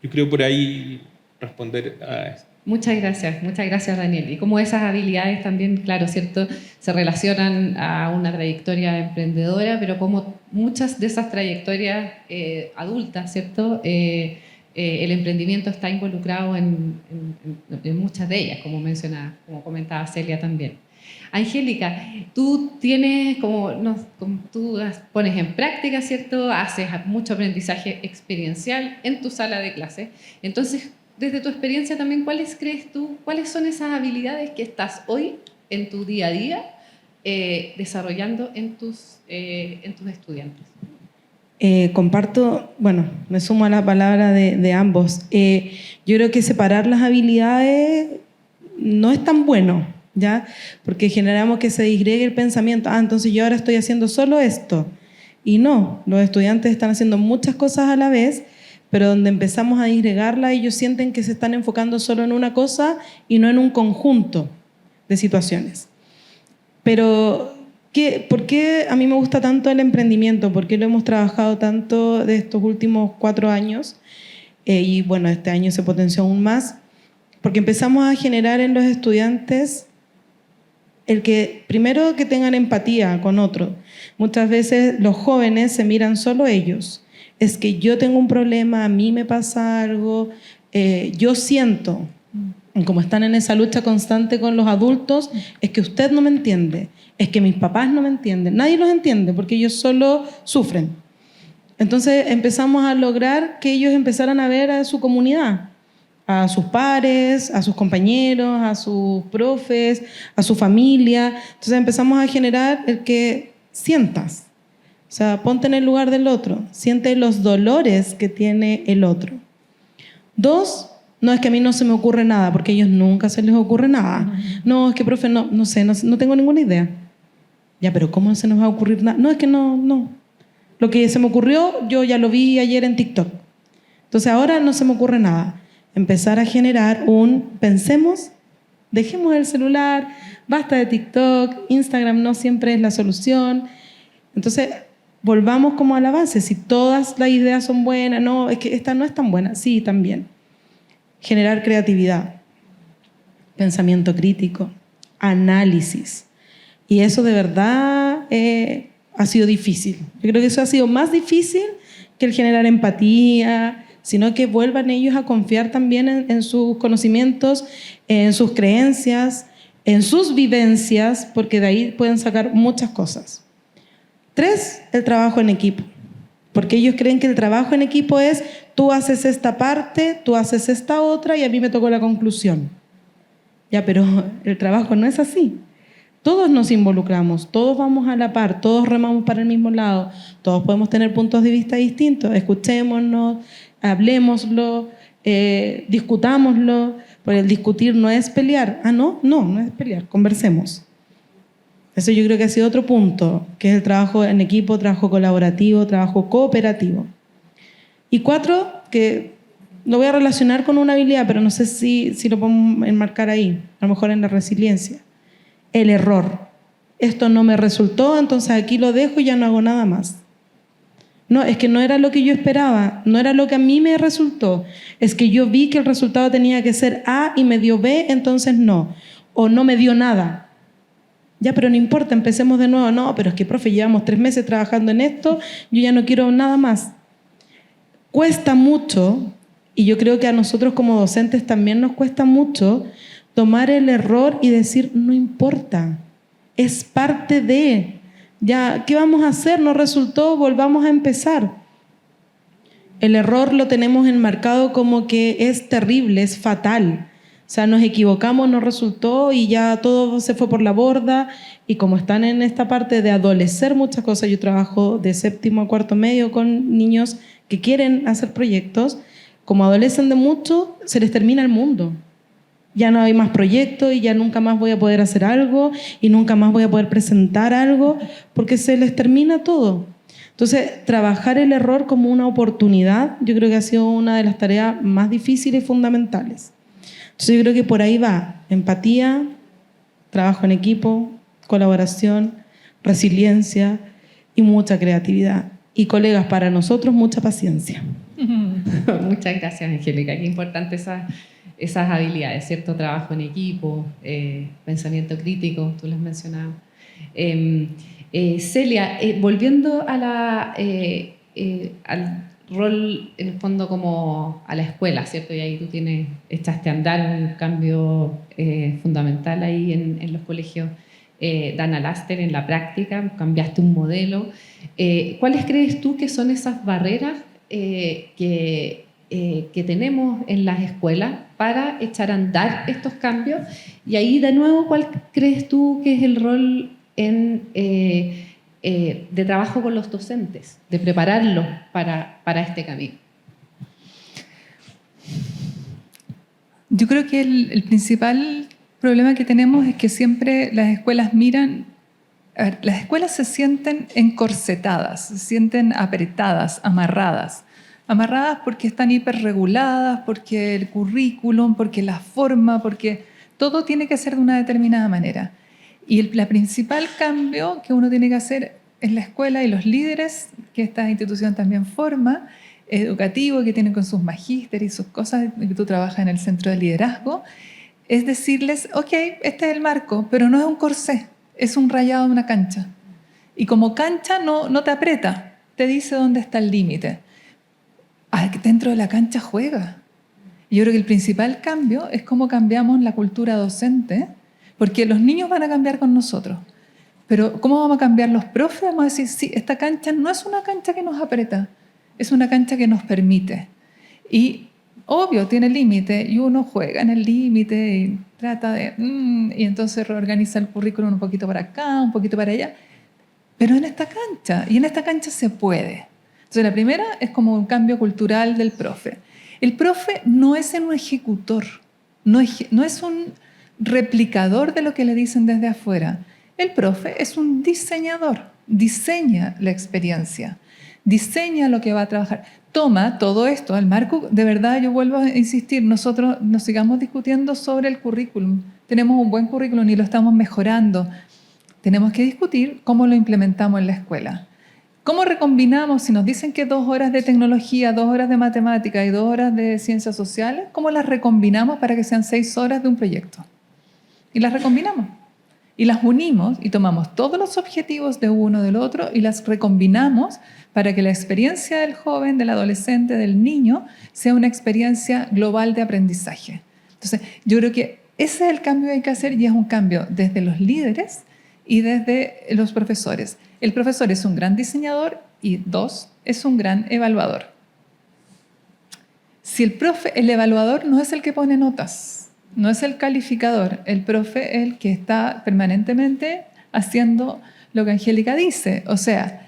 Yo creo por ahí responder a eso. Muchas gracias Daniel. Y como esas habilidades también, claro, ¿cierto?, se relacionan a una trayectoria emprendedora, pero como muchas de esas trayectorias adultas, ¿cierto?, el emprendimiento está involucrado en muchas de ellas, como comentaba Celia también. Angélica, tú tienes, tú pones en práctica, ¿cierto?, haces mucho aprendizaje experiencial en tu sala de clase. Entonces, desde tu experiencia también, cuáles son esas habilidades que estás hoy en tu día a día desarrollando en tus estudiantes? Comparto, bueno, me sumo a la palabra de ambos. Yo creo que separar las habilidades no es tan bueno, ¿ya? Porque generamos que se disgregue el pensamiento. Entonces yo ahora estoy haciendo solo esto. Y no, los estudiantes están haciendo muchas cosas a la vez, pero donde empezamos a disgregarla, ellos sienten que se están enfocando solo en una cosa y no en un conjunto de situaciones. Pero, ¿por qué a mí me gusta tanto el emprendimiento? ¿Por qué lo hemos trabajado tanto de estos últimos 4 años? Y bueno, este año se potenció aún más, porque empezamos a generar en los estudiantes primero que tengan empatía con otros. Muchas veces los jóvenes se miran solo ellos. Es que yo tengo un problema, a mí me pasa algo, yo siento, como están en esa lucha constante con los adultos, es que usted no me entiende, es que mis papás no me entienden, nadie los entiende porque ellos solo sufren. Entonces empezamos a lograr que ellos empezaran a ver a su comunidad, a sus pares, a sus compañeros, a sus profes, a su familia. Entonces empezamos a generar el que sientas. O sea, ponte en el lugar del otro, siente los dolores que tiene el otro. 2, no es que a mí no se me ocurre nada, porque a ellos nunca se les ocurre nada. No, es que profe, no sé, no tengo ninguna idea. Ya, pero ¿cómo se nos va a ocurrir nada? No, es que no. Lo que se me ocurrió, yo ya lo vi ayer en TikTok. Entonces ahora no se me ocurre nada. Empezar a generar pensemos, dejemos el celular, basta de TikTok, Instagram no siempre es la solución. Entonces, volvamos como a la base. Si todas las ideas son buenas, no, es que esta no es tan buena. Sí, también. Generar creatividad, pensamiento crítico, análisis. Y eso de verdad ha sido difícil. Yo creo que eso ha sido más difícil que el generar empatía, sino que vuelvan ellos a confiar también en sus conocimientos, en sus creencias, en sus vivencias, porque de ahí pueden sacar muchas cosas. 3, el trabajo en equipo, porque ellos creen que el trabajo en equipo es tú haces esta parte, tú haces esta otra y a mí me tocó la conclusión. Ya, pero el trabajo no es así. Todos nos involucramos, todos vamos a la par, todos remamos para el mismo lado, todos podemos tener puntos de vista distintos, escuchémonos, hablemoslo, discutámoslo, porque el discutir no es pelear. No es pelear, conversemos. Eso yo creo que ha sido otro punto, que es el trabajo en equipo, trabajo colaborativo, trabajo cooperativo. Y 4, que lo voy a relacionar con una habilidad, pero no sé si lo podemos enmarcar ahí, a lo mejor en la resiliencia. El error. Esto no me resultó, entonces aquí lo dejo y ya no hago nada más. No, es que no era lo que yo esperaba, no era lo que a mí me resultó. Es que yo vi que el resultado tenía que ser A y me dio B, entonces no. O no me dio nada. Ya, pero no importa, empecemos de nuevo. No, pero es que, profe, llevamos 3 meses trabajando en esto, yo ya no quiero nada más. Cuesta mucho, y yo creo que a nosotros como docentes también nos cuesta mucho, tomar el error y decir, no importa, es parte de... Ya, ¿qué vamos a hacer? No resultó, volvamos a empezar. El error lo tenemos enmarcado como que es terrible, es fatal. O sea, nos equivocamos, no resultó y ya todo se fue por la borda. Y como están en esta parte de adolecer muchas cosas, yo trabajo de 7º a 4º medio con niños que quieren hacer proyectos. Como adolecen de mucho, se les termina el mundo. Ya no hay más proyectos y ya nunca más voy a poder hacer algo y nunca más voy a poder presentar algo porque se les termina todo. Entonces, trabajar el error como una oportunidad, yo creo que ha sido una de las tareas más difíciles y fundamentales. Entonces, yo creo que por ahí va empatía, trabajo en equipo, colaboración, resiliencia y mucha creatividad. Y colegas, para nosotros, mucha paciencia. Muchas gracias, Angélica. Qué importante esas habilidades, ¿cierto? Trabajo en equipo, pensamiento crítico, tú lo has mencionado. Celia, volviendo a al rol, en el fondo, como a la escuela, ¿cierto? Y ahí tú echaste a andar un cambio fundamental ahí en los colegios Dana Laster, en la práctica, cambiaste un modelo. ¿Cuáles crees tú que son esas barreras que tenemos en las escuelas para echar a andar estos cambios? Y ahí, de nuevo, ¿cuál crees tú que es el rol de trabajo con los docentes, de prepararlos para este camino? Yo creo que el principal problema que tenemos es que siempre las escuelas miran... A ver, las escuelas se sienten encorsetadas, se sienten apretadas, amarradas. Amarradas porque están hiperreguladas, porque el currículum, porque la forma, porque todo tiene que ser de una determinada manera. Y la principal cambio que uno tiene que hacer en la escuela y los líderes que esta institución también forma, educativo, que tienen con sus magísteres y sus cosas, que tú trabajas en el centro de liderazgo, es decirles, ok, este es el marco, pero no es un corsé, es un rayado de una cancha. Y como cancha no te aprieta, te dice dónde está el límite. Dentro de la cancha juega. Y yo creo que el principal cambio es cómo cambiamos la cultura docente, porque los niños van a cambiar con nosotros. Pero ¿cómo vamos a cambiar los profes? Vamos a decir, sí, esta cancha no es una cancha que nos aprieta, es una cancha que nos permite. Y obvio, tiene límite, y uno juega en el límite y trata de... y entonces reorganiza el currículum un poquito para acá, un poquito para allá. Pero en esta cancha, y en esta cancha se puede. Entonces la primera es como un cambio cultural del profe. El profe no es un ejecutor, no es un replicador de lo que le dicen desde afuera. El profe es un diseñador, diseña la experiencia, diseña lo que va a trabajar. Toma todo esto al marco, de verdad yo vuelvo a insistir, nosotros nos sigamos discutiendo sobre el currículum. Tenemos un buen currículum y lo estamos mejorando. Tenemos que discutir cómo lo implementamos en la escuela. ¿Cómo recombinamos? Si nos dicen que 2 horas de tecnología, 2 horas de matemática y 2 horas de ciencias sociales, ¿cómo las recombinamos para que sean 6 horas de un proyecto? Y las recombinamos. y las unimos y tomamos todos los objetivos de uno del otro y las recombinamos para que la experiencia del joven, del adolescente, del niño sea una experiencia global de aprendizaje. Entonces, yo creo que ese es el cambio que hay que hacer y es un cambio desde los líderes y desde los profesores. El profesor es un gran diseñador y 2, es un gran evaluador. Si el evaluador no es el que pone notas, no es el calificador, el profe es el que está permanentemente haciendo lo que Angélica dice. O sea,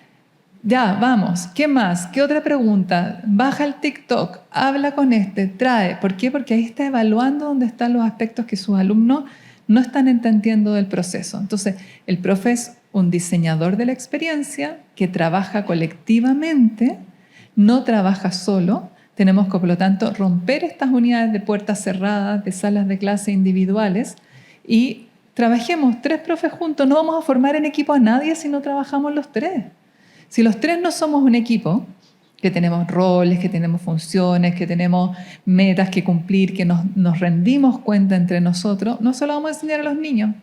ya, vamos, ¿qué más? ¿Qué otra pregunta? Baja el TikTok, habla con trae. ¿Por qué? Porque ahí está evaluando dónde están los aspectos que sus alumnos no están entendiendo del proceso. Entonces, el profe es un diseñador de la experiencia que trabaja colectivamente, no trabaja solo. Tenemos que, por lo tanto, romper estas unidades de puertas cerradas, de salas de clase individuales y trabajemos 3 profes juntos. No vamos a formar en equipo a nadie si no trabajamos los 3. Si los 3 no somos un equipo, que tenemos roles, que tenemos funciones, que tenemos metas que cumplir, que nos rendimos cuenta entre nosotros, no se lo vamos a enseñar a los niños.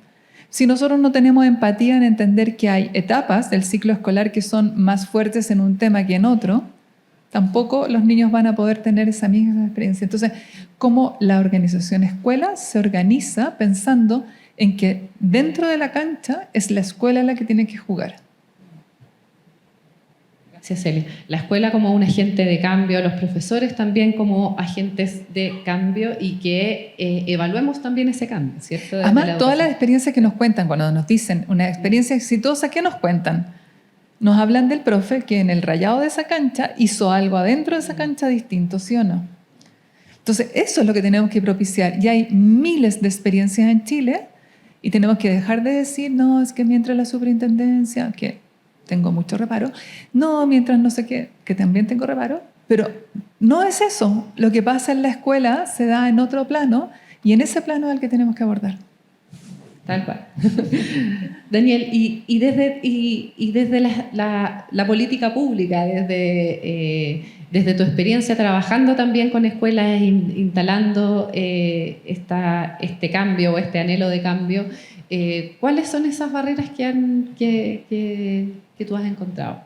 Si nosotros no tenemos empatía en entender que hay etapas del ciclo escolar que son más fuertes en un tema que en otro, tampoco los niños van a poder tener esa misma experiencia. Entonces, ¿cómo la organización escuela se organiza pensando en que dentro de la cancha es la escuela la que tiene que jugar? Gracias, Celia. La escuela como un agente de cambio, los profesores también como agentes de cambio y que evaluemos también ese cambio, ¿cierto? Además, todas las experiencias que nos cuentan, cuando nos dicen una experiencia exitosa, ¿qué nos cuentan? Nos hablan del profe que en el rayado de esa cancha hizo algo adentro de esa cancha distinto, ¿sí o no? Entonces, eso es lo que tenemos que propiciar. Y hay miles de experiencias en Chile y tenemos que dejar de decir, no, es que mientras la superintendencia, que tengo mucho reparo, no, mientras no sé qué, que también tengo reparo, pero no es eso. Lo que pasa en la escuela se da en otro plano y en ese plano es el que tenemos que abordar. Tal cual. Daniel, y desde la política pública, desde tu experiencia trabajando también con escuelas, instalando este cambio o este anhelo de cambio, ¿cuáles son esas barreras que tú has encontrado?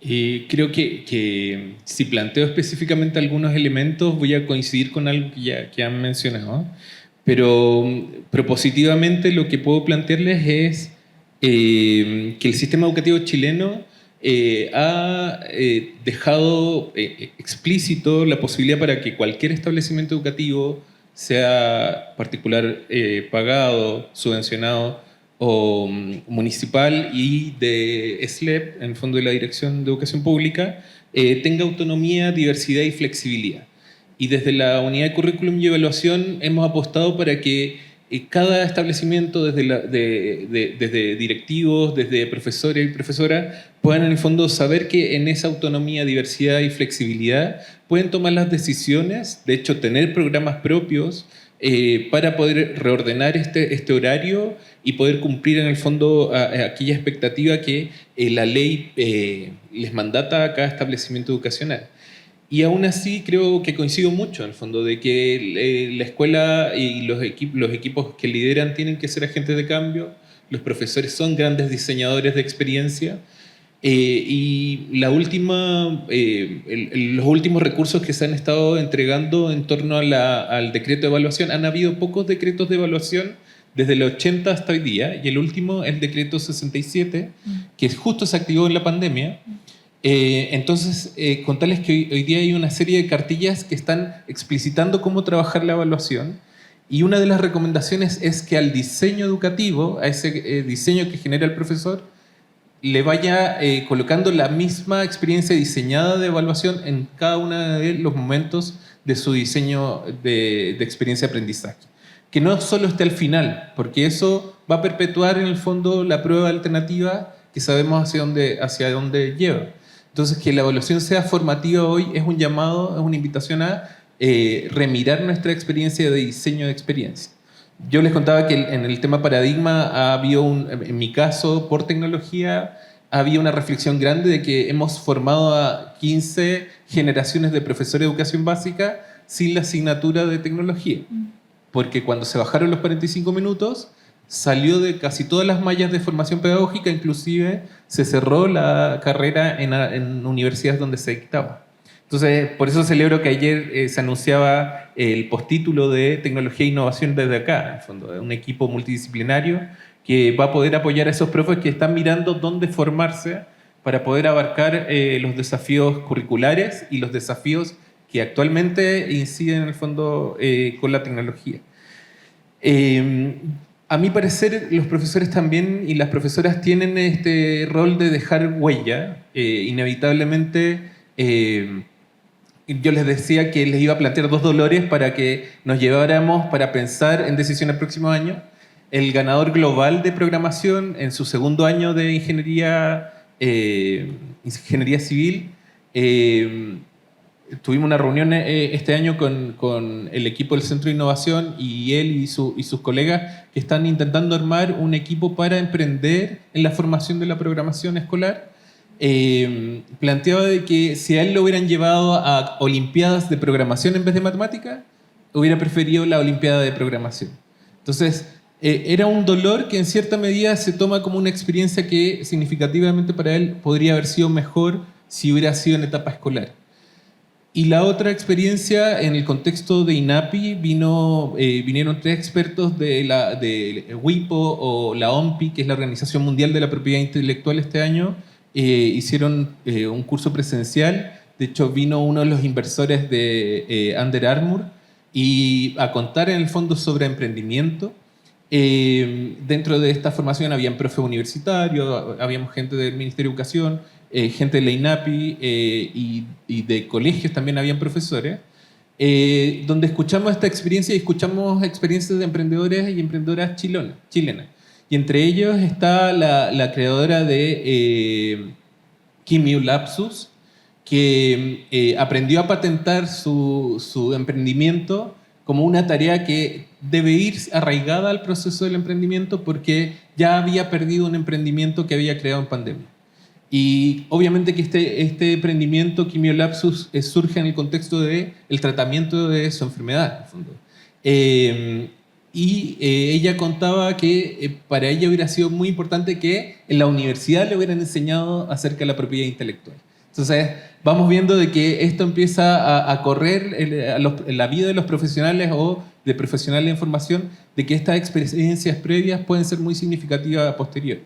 Creo que si planteo específicamente algunos elementos, voy a coincidir con algo que han mencionado. Pero propositivamente lo que puedo plantearles es que el sistema educativo chileno ha dejado explícito la posibilidad para que cualquier establecimiento educativo, sea particular pagado, subvencionado o municipal y de SLEP, en el fondo de la Dirección de Educación Pública, tenga autonomía, diversidad y flexibilidad. Y desde la unidad de currículum y evaluación hemos apostado para que cada establecimiento, desde directivos, desde profesores y profesoras, puedan en el fondo saber que en esa autonomía, diversidad y flexibilidad pueden tomar las decisiones, de hecho tener programas propios para poder reordenar este horario y poder cumplir en el fondo aquella expectativa que la ley les mandata a cada establecimiento educacional. Y aún así creo que coincido mucho en el fondo de que la escuela y los equipos que lideran tienen que ser agentes de cambio, los profesores son grandes diseñadores de experiencia y los últimos recursos que se han estado entregando en torno al decreto de evaluación, han habido pocos decretos de evaluación desde el 80 hasta hoy día y el último es el decreto 67, que justo se activó en la pandemia. Entonces, contarles que hoy día hay una serie de cartillas que están explicitando cómo trabajar la evaluación y una de las recomendaciones es que al diseño educativo, a ese diseño que genera el profesor, le vaya colocando la misma experiencia diseñada de evaluación en cada uno de los momentos de su diseño de experiencia de aprendizaje. Que no solo esté al final, porque eso va a perpetuar en el fondo la prueba alternativa que sabemos hacia dónde lleva. Entonces, que la evaluación sea formativa hoy es un llamado, es una invitación a remirar nuestra experiencia de diseño de experiencia. Yo les contaba que en el tema paradigma ha habido, en mi caso, por tecnología, había una reflexión grande de que hemos formado a 15 generaciones de profesores de educación básica sin la asignatura de tecnología. Porque cuando se bajaron los 45 minutos, salió de casi todas las mallas de formación pedagógica, inclusive se cerró la carrera en universidades donde se dictaba. Entonces, por eso celebro que ayer se anunciaba el postítulo de Tecnología e Innovación desde acá, en el fondo, un equipo multidisciplinario que va a poder apoyar a esos profes que están mirando dónde formarse para poder abarcar los desafíos curriculares y los desafíos que actualmente inciden en el fondo con la tecnología. A mi parecer, los profesores también y las profesoras tienen este rol de dejar huella. Inevitablemente, yo les decía que les iba a plantear dos dolores para que nos lleváramos para pensar en decisiones el próximo año. El ganador global de programación en su segundo año de ingeniería civil, tuvimos una reunión este año con el equipo del Centro de Innovación y él y sus colegas que están intentando armar un equipo para emprender en la formación de la programación escolar. Planteaba de que si a él lo hubieran llevado a olimpiadas de programación en vez de matemática, hubiera preferido la olimpiada de programación. Entonces, era un dolor que en cierta medida se toma como una experiencia que significativamente para él podría haber sido mejor si hubiera sido en etapa escolar. Y la otra experiencia, en el contexto de INAPI, vinieron 3 expertos de WIPO o la OMPI, que es la Organización Mundial de la Propiedad Intelectual este año. Hicieron un curso presencial. De hecho, vino uno de los inversores de Under Armour y a contar en el fondo sobre emprendimiento. Dentro de esta formación habían profes universitarios, habíamos gente del Ministerio de Educación, gente de la INAPI y de colegios también habían profesores, donde escuchamos esta experiencia y escuchamos experiencias de emprendedores y emprendedoras chilenas. Y entre ellos está la creadora de Quimio Lapsus, que aprendió a patentar su emprendimiento como una tarea que debe ir arraigada al proceso del emprendimiento porque ya había perdido un emprendimiento que había creado en pandemia. Y obviamente que este emprendimiento Quimio Lapsus surge en el contexto del tratamiento de su enfermedad, en el fondo. Ella contaba que para ella hubiera sido muy importante que en la universidad le hubieran enseñado acerca de la propiedad intelectual. Entonces, vamos viendo de que esto empieza a correr en la vida de los profesionales o de profesionales en formación, de que estas experiencias previas pueden ser muy significativas a posteriori.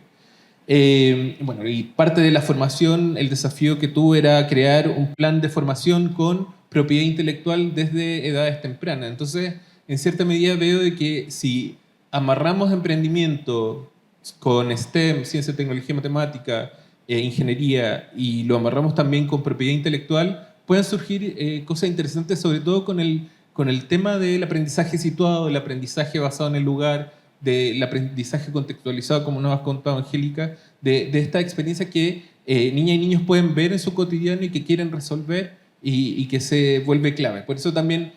Bueno, y parte de la formación, el desafío que tuve era crear un plan de formación con propiedad intelectual desde edades tempranas. Entonces, en cierta medida veo de que si amarramos emprendimiento con STEM, ciencia, tecnología, matemática, ingeniería, y lo amarramos también con propiedad intelectual, pueden surgir cosas interesantes, sobre todo con el tema del aprendizaje situado, del aprendizaje basado en el lugar, del aprendizaje contextualizado, como nos has contado, Angélica, de esta experiencia que niñas y niños pueden ver en su cotidiano y que quieren resolver y que se vuelve clave. Por eso también,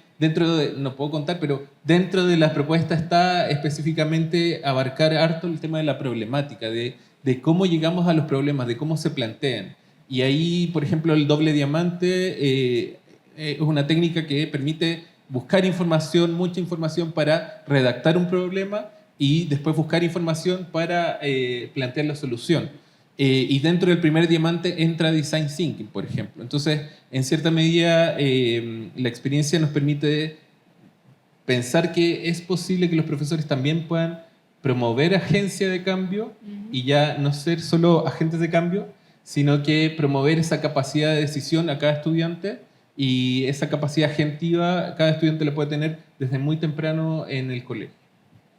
no puedo contar, pero dentro de las propuestas está específicamente abarcar harto el tema de la problemática, de cómo llegamos a los problemas, de cómo se plantean. Y ahí, por ejemplo, el doble diamante es una técnica que permite buscar información, mucha información para redactar un problema y después buscar información para plantear la solución. Y dentro del primer diamante entra Design Thinking, por ejemplo. Entonces, en cierta medida, la experiencia nos permite pensar que es posible que los profesores también puedan promover agencia de cambio y ya no ser solo agentes de cambio, sino que promover esa capacidad de decisión a cada estudiante, y esa capacidad agentiva cada estudiante la puede tener desde muy temprano en el colegio.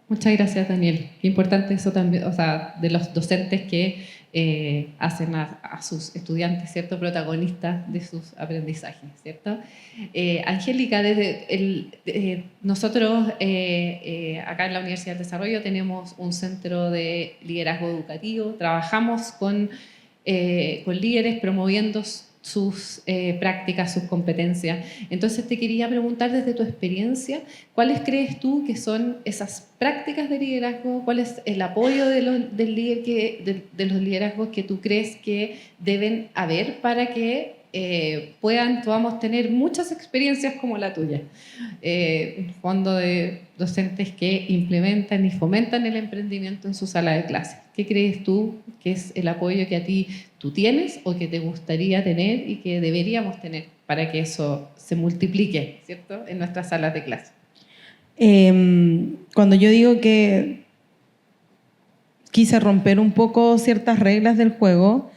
Muchas gracias, Daniel. Qué importante eso también, o sea, de los docentes que hacen a sus estudiantes, ¿cierto?, protagonistas de sus aprendizajes, ¿cierto? Angélica, nosotros acá en la Universidad del Desarrollo tenemos un centro de liderazgo educativo, trabajamos con líderes promoviendo sus prácticas, sus competencias. Entonces te quería preguntar desde tu experiencia, ¿cuáles crees tú que son esas prácticas de liderazgo? ¿Cuál es el apoyo de los liderazgos que tú crees que deben haber para que podamos tener muchas experiencias como la tuya. Un fondo de docentes que implementan y fomentan el emprendimiento en su sala de clases. ¿Qué crees tú que es el apoyo que tú tienes o que te gustaría tener y que deberíamos tener para que eso se multiplique, ¿cierto?, en nuestras salas de clase? Cuando yo digo que quise romper un poco ciertas reglas del juego,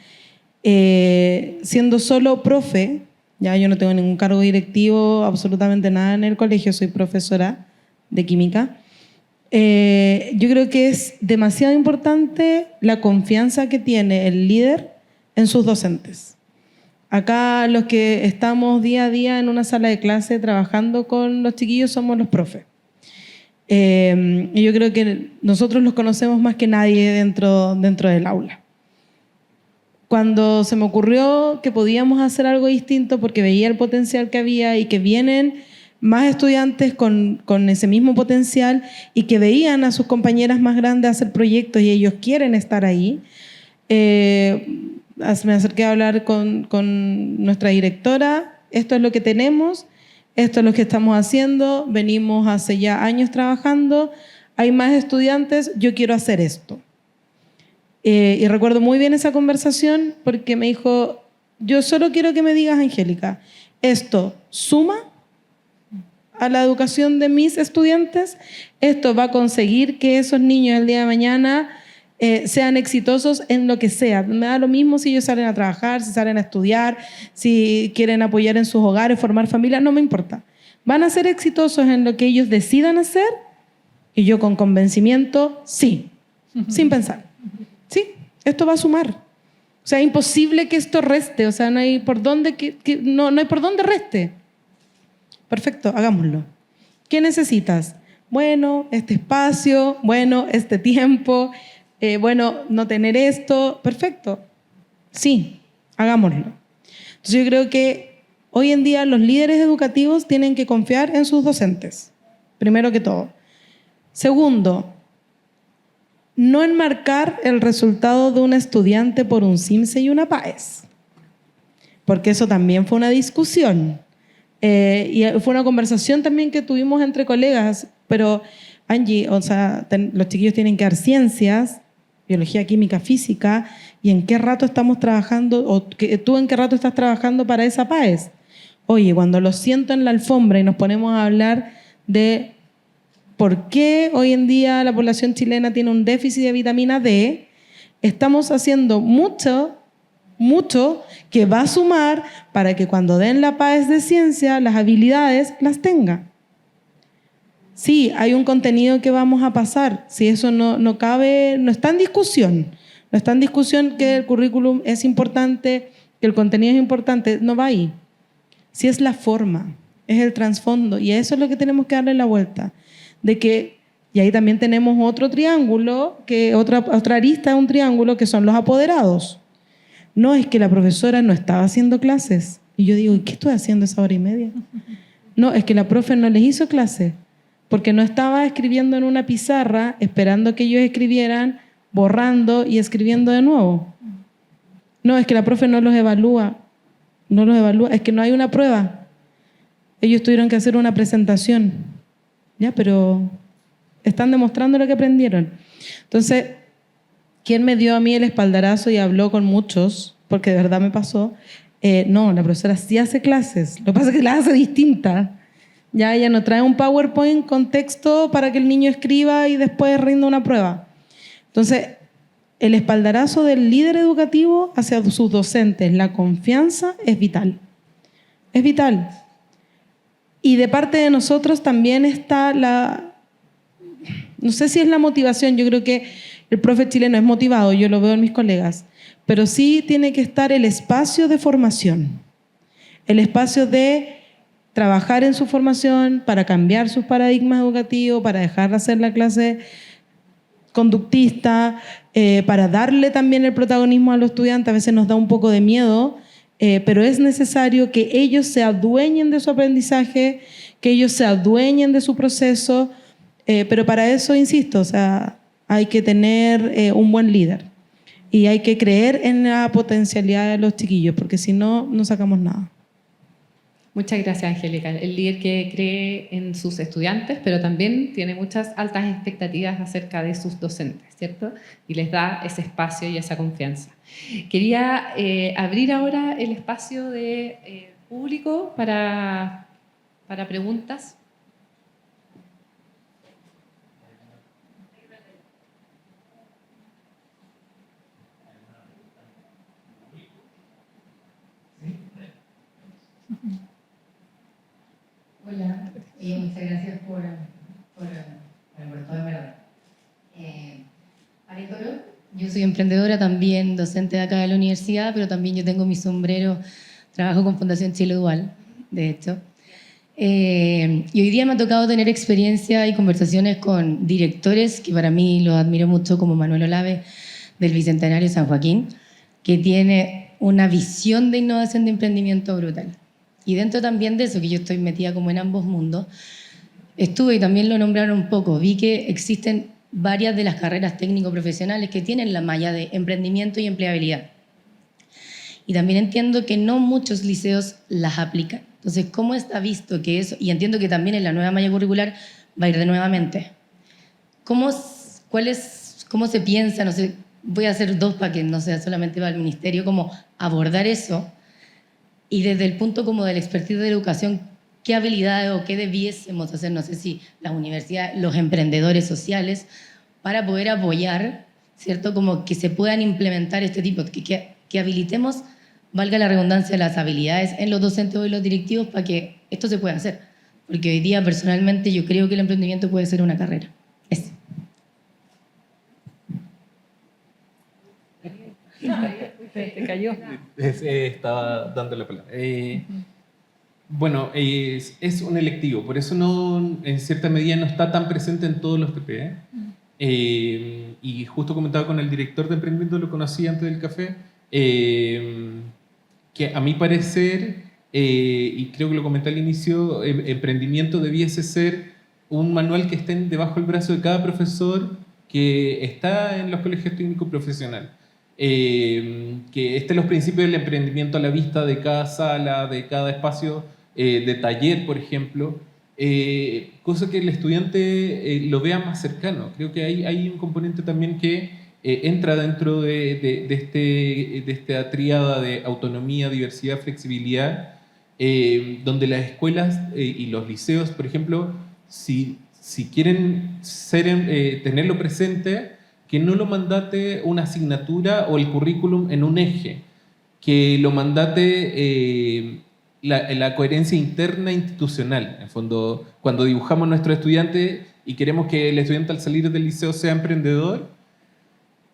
siendo solo profe, ya yo no tengo ningún cargo directivo, absolutamente nada en el colegio, soy profesora de química, yo creo que es demasiado importante la confianza que tiene el líder en sus docentes. Acá los que estamos día a día en una sala de clase trabajando con los chiquillos somos los profes. Y yo creo que nosotros los conocemos más que nadie dentro del aula. Cuando se me ocurrió que podíamos hacer algo distinto porque veía el potencial que había y que vienen más estudiantes con ese mismo potencial y que veían a sus compañeras más grandes hacer proyectos y ellos quieren estar ahí, me acerqué a hablar con nuestra directora. Esto es lo que tenemos, esto es lo que estamos haciendo, venimos hace ya años trabajando, hay más estudiantes, yo quiero hacer esto. Y recuerdo muy bien esa conversación porque me dijo, yo solo quiero que me digas, Angélica, ¿esto suma a la educación de mis estudiantes? ¿Esto va a conseguir que esos niños el día de mañana sean exitosos en lo que sea? Me da lo mismo si ellos salen a trabajar, si salen a estudiar, si quieren apoyar en sus hogares, formar familia, no me importa. ¿Van a ser exitosos en lo que ellos decidan hacer? Y yo con convencimiento, sí, sin pensar. Sí, esto va a sumar. O sea, es imposible que esto reste. O sea, no hay por dónde, no hay por dónde reste. Perfecto, hagámoslo. ¿Qué necesitas? Bueno, este espacio, bueno, este tiempo, bueno, no tener esto. Perfecto. Sí, hagámoslo. Entonces yo creo que hoy en día los líderes educativos tienen que confiar en sus docentes, primero que todo. Segundo, no enmarcar el resultado de un estudiante por un CIMSE y una PAES, porque eso también fue una discusión y fue una conversación también que tuvimos entre colegas, pero Angie, o sea, los chiquillos tienen que dar ciencias, biología, química, física, y en qué rato estamos trabajando, o tú en qué rato estás trabajando para esa PAES. Oye, cuando los siento en la alfombra y nos ponemos a hablar de ¿por qué hoy en día la población chilena tiene un déficit de vitamina D? Estamos haciendo mucho que va a sumar para que cuando den la PAES de ciencia, las habilidades las tenga. Sí, hay un contenido que vamos a pasar. Si eso no cabe, no está en discusión. No está en discusión que el currículum es importante, que el contenido es importante. No va ahí. Si es la forma, es el trasfondo. Y a eso es lo que tenemos que darle la vuelta. De que, y ahí también tenemos otro triángulo, que otra arista de un triángulo, que son los apoderados. No, es que la profesora no estaba haciendo clases. Y yo digo, ¿y qué estoy haciendo esa hora y media? No, es que la profe no les hizo clases, porque no estaba escribiendo en una pizarra, esperando que ellos escribieran, borrando y escribiendo de nuevo. No, es que la profe no los evalúa, es que no hay una prueba. Ellos tuvieron que hacer una presentación. Ya, pero están demostrando lo que aprendieron. Entonces, ¿quién me dio a mí el espaldarazo y habló con muchos? Porque de verdad me pasó. No, la profesora sí hace clases. Lo que pasa es que las hace distintas. Ya, ella no trae un PowerPoint con texto para que el niño escriba y después rinda una prueba. Entonces, el espaldarazo del líder educativo hacia sus docentes, la confianza es vital. Es vital. Y de parte de nosotros también está no sé si es la motivación, yo creo que el profe chileno es motivado, yo lo veo en mis colegas, pero sí tiene que estar el espacio de formación, el espacio de trabajar en su formación para cambiar sus paradigmas educativos, para dejar de hacer la clase conductista, para darle también el protagonismo a los estudiantes. A veces nos da un poco de miedo, pero es necesario que ellos se adueñen de su aprendizaje, que ellos se adueñen de su proceso, pero para eso, insisto, o sea, hay que tener un buen líder. y hay que creer en la potencialidad de los chiquillos, porque si no, no sacamos nada. Muchas gracias, Angélica. El líder que cree en sus estudiantes, pero también tiene muchas altas expectativas acerca de sus docentes, ¿cierto? Y les da ese espacio y esa confianza. Quería abrir ahora el espacio de público para preguntas. Hola, muchas gracias por todo, en verdad. María Toro, yo soy emprendedora también, docente de acá de la universidad, pero también yo tengo mi sombrero, trabajo con Fundación Chile Dual, de hecho. Y hoy día me ha tocado tener experiencia y conversaciones con directores, que para mí los admiro mucho, como Manuel Olave, del Bicentenario San Joaquín, que tiene una visión de innovación de emprendimiento brutal. Y dentro también de eso, que yo estoy metida como en ambos mundos, estuve, y también lo nombraron un poco, vi que existen varias de las carreras técnico-profesionales que tienen la malla de emprendimiento y empleabilidad. Y también entiendo que no muchos liceos las aplican. Entonces, ¿cómo está visto que eso? Y entiendo que también en la nueva malla curricular va a ir de nuevamente. ¿Cómo se piensa? No sé, voy a hacer dos para que no sea solamente para el ministerio, cómo abordar eso. Y desde el punto como del expertise de la educación, ¿qué habilidades o qué debiésemos hacer? No sé si las universidades, los emprendedores sociales, para poder apoyar, ¿cierto? Como que se puedan implementar este tipo, que habilitemos, valga la redundancia, las habilidades en los docentes o en los directivos para que esto se pueda hacer. Porque hoy día, personalmente, yo creo que el emprendimiento puede ser una carrera. Eso. Te cayó. Estaba dando la palabra. Bueno, es un electivo, por eso no, en cierta medida no está tan presente en todos los TP. Y justo comentaba con el director de emprendimiento, lo conocí antes del café, que a mi parecer, y creo que lo comenté al inicio, emprendimiento debiese ser un manual que esté debajo del brazo de cada profesor que está en los colegios técnicos profesionales. Que estén los principios del emprendimiento a la vista de cada sala, de cada espacio de taller, por ejemplo, cosa que el estudiante lo vea más cercano. Creo que hay un componente también que entra dentro de esta tríada de autonomía, diversidad, flexibilidad, donde las escuelas y los liceos, por ejemplo, si quieren tenerlo presente, que no lo mandate una asignatura o el currículum en un eje, que lo mandate la coherencia interna institucional. En el fondo, cuando dibujamos a nuestro estudiante y queremos que el estudiante al salir del liceo sea emprendedor,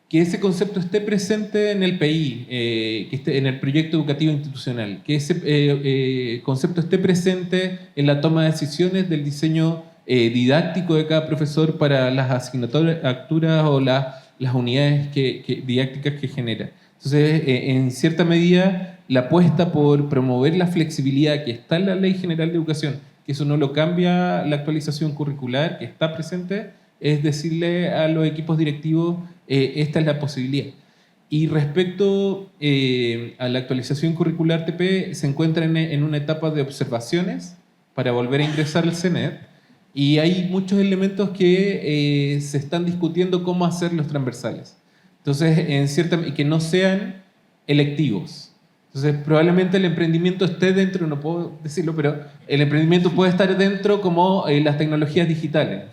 que ese concepto esté presente en el PI, que esté en el proyecto educativo institucional, que ese concepto esté presente en la toma de decisiones del diseño didáctico de cada profesor para las asignaturas o las unidades didácticas que genera. Entonces, en cierta medida, la apuesta por promover la flexibilidad que está en la Ley General de Educación, que eso no lo cambia la actualización curricular, que está presente, es decirle a los equipos directivos, esta es la posibilidad. Y respecto a la actualización curricular TP, se encuentra en una etapa de observaciones para volver a ingresar al CENED, y hay muchos elementos que se están discutiendo cómo hacer los transversales. Entonces, y que no sean electivos. Entonces, probablemente el emprendimiento esté dentro, no puedo decirlo, pero el emprendimiento puede estar dentro como las tecnologías digitales.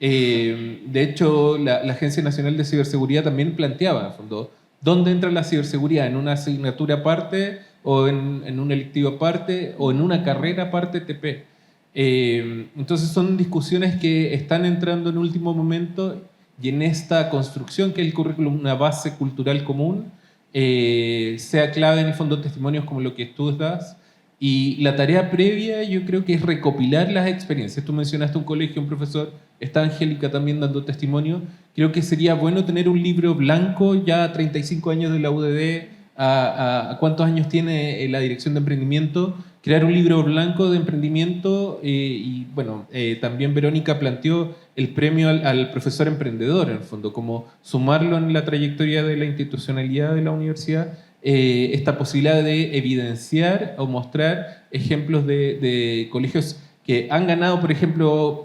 De hecho, la Agencia Nacional de Ciberseguridad también planteaba, en el fondo, ¿dónde entra la ciberseguridad? ¿En una asignatura aparte, o en un electivo aparte, o en una carrera aparte TP? Entonces son discusiones que están entrando en último momento, y en esta construcción que es el currículum, una base cultural común, sea clave en el fondo testimonios como lo que tú das. Y la tarea previa yo creo que es recopilar las experiencias. Tú mencionaste un colegio, un profesor, está Angélica también dando testimonio. Creo que sería bueno tener un libro blanco, ya a 35 años de la UDD, a cuántos años tiene la dirección de emprendimiento, crear un libro blanco de emprendimiento y bueno, también Verónica planteó el premio al profesor emprendedor, en el fondo, como sumarlo en la trayectoria de la institucionalidad de la universidad, esta posibilidad de evidenciar o mostrar ejemplos de colegios que han ganado, por ejemplo,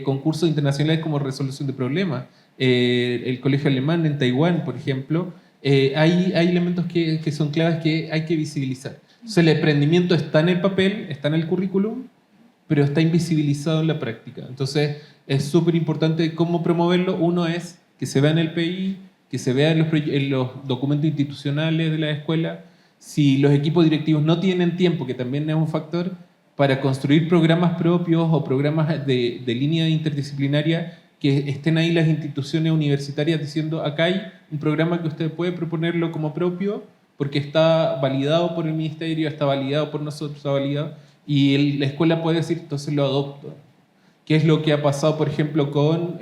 concursos internacionales como resolución de problemas. El colegio alemán en Taiwán, por ejemplo, hay elementos que son claves que hay que visibilizar. Entonces, el emprendimiento está en el papel, está en el currículum, pero está invisibilizado en la práctica. Entonces, es súper importante cómo promoverlo. Uno es que se vea en el PI, que se vea en los documentos institucionales de la escuela. Si los equipos directivos no tienen tiempo, que también es un factor, para construir programas propios o programas de línea interdisciplinaria, que estén ahí las instituciones universitarias diciendo, acá hay un programa que usted puede proponerlo como propio, porque está validado por el ministerio, está validado por nosotros, está validado, y la escuela puede decir, entonces lo adopto. ¿Qué es lo que ha pasado, por ejemplo, con...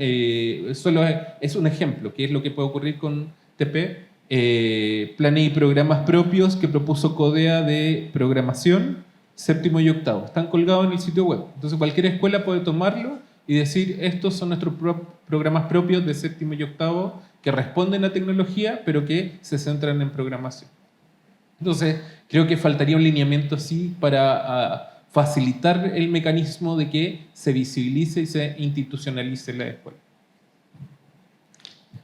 solo es un ejemplo, ¿qué es lo que puede ocurrir con TP? Planes y programas propios que propuso CODEA de programación, séptimo y octavo. Están colgados en el sitio web. Entonces cualquier escuela puede tomarlo y decir, estos son nuestros programas propios de séptimo y octavo que responden a tecnología, pero que se centran en programación. Entonces, creo que faltaría un lineamiento así para facilitar el mecanismo de que se visibilice y se institucionalice la escuela.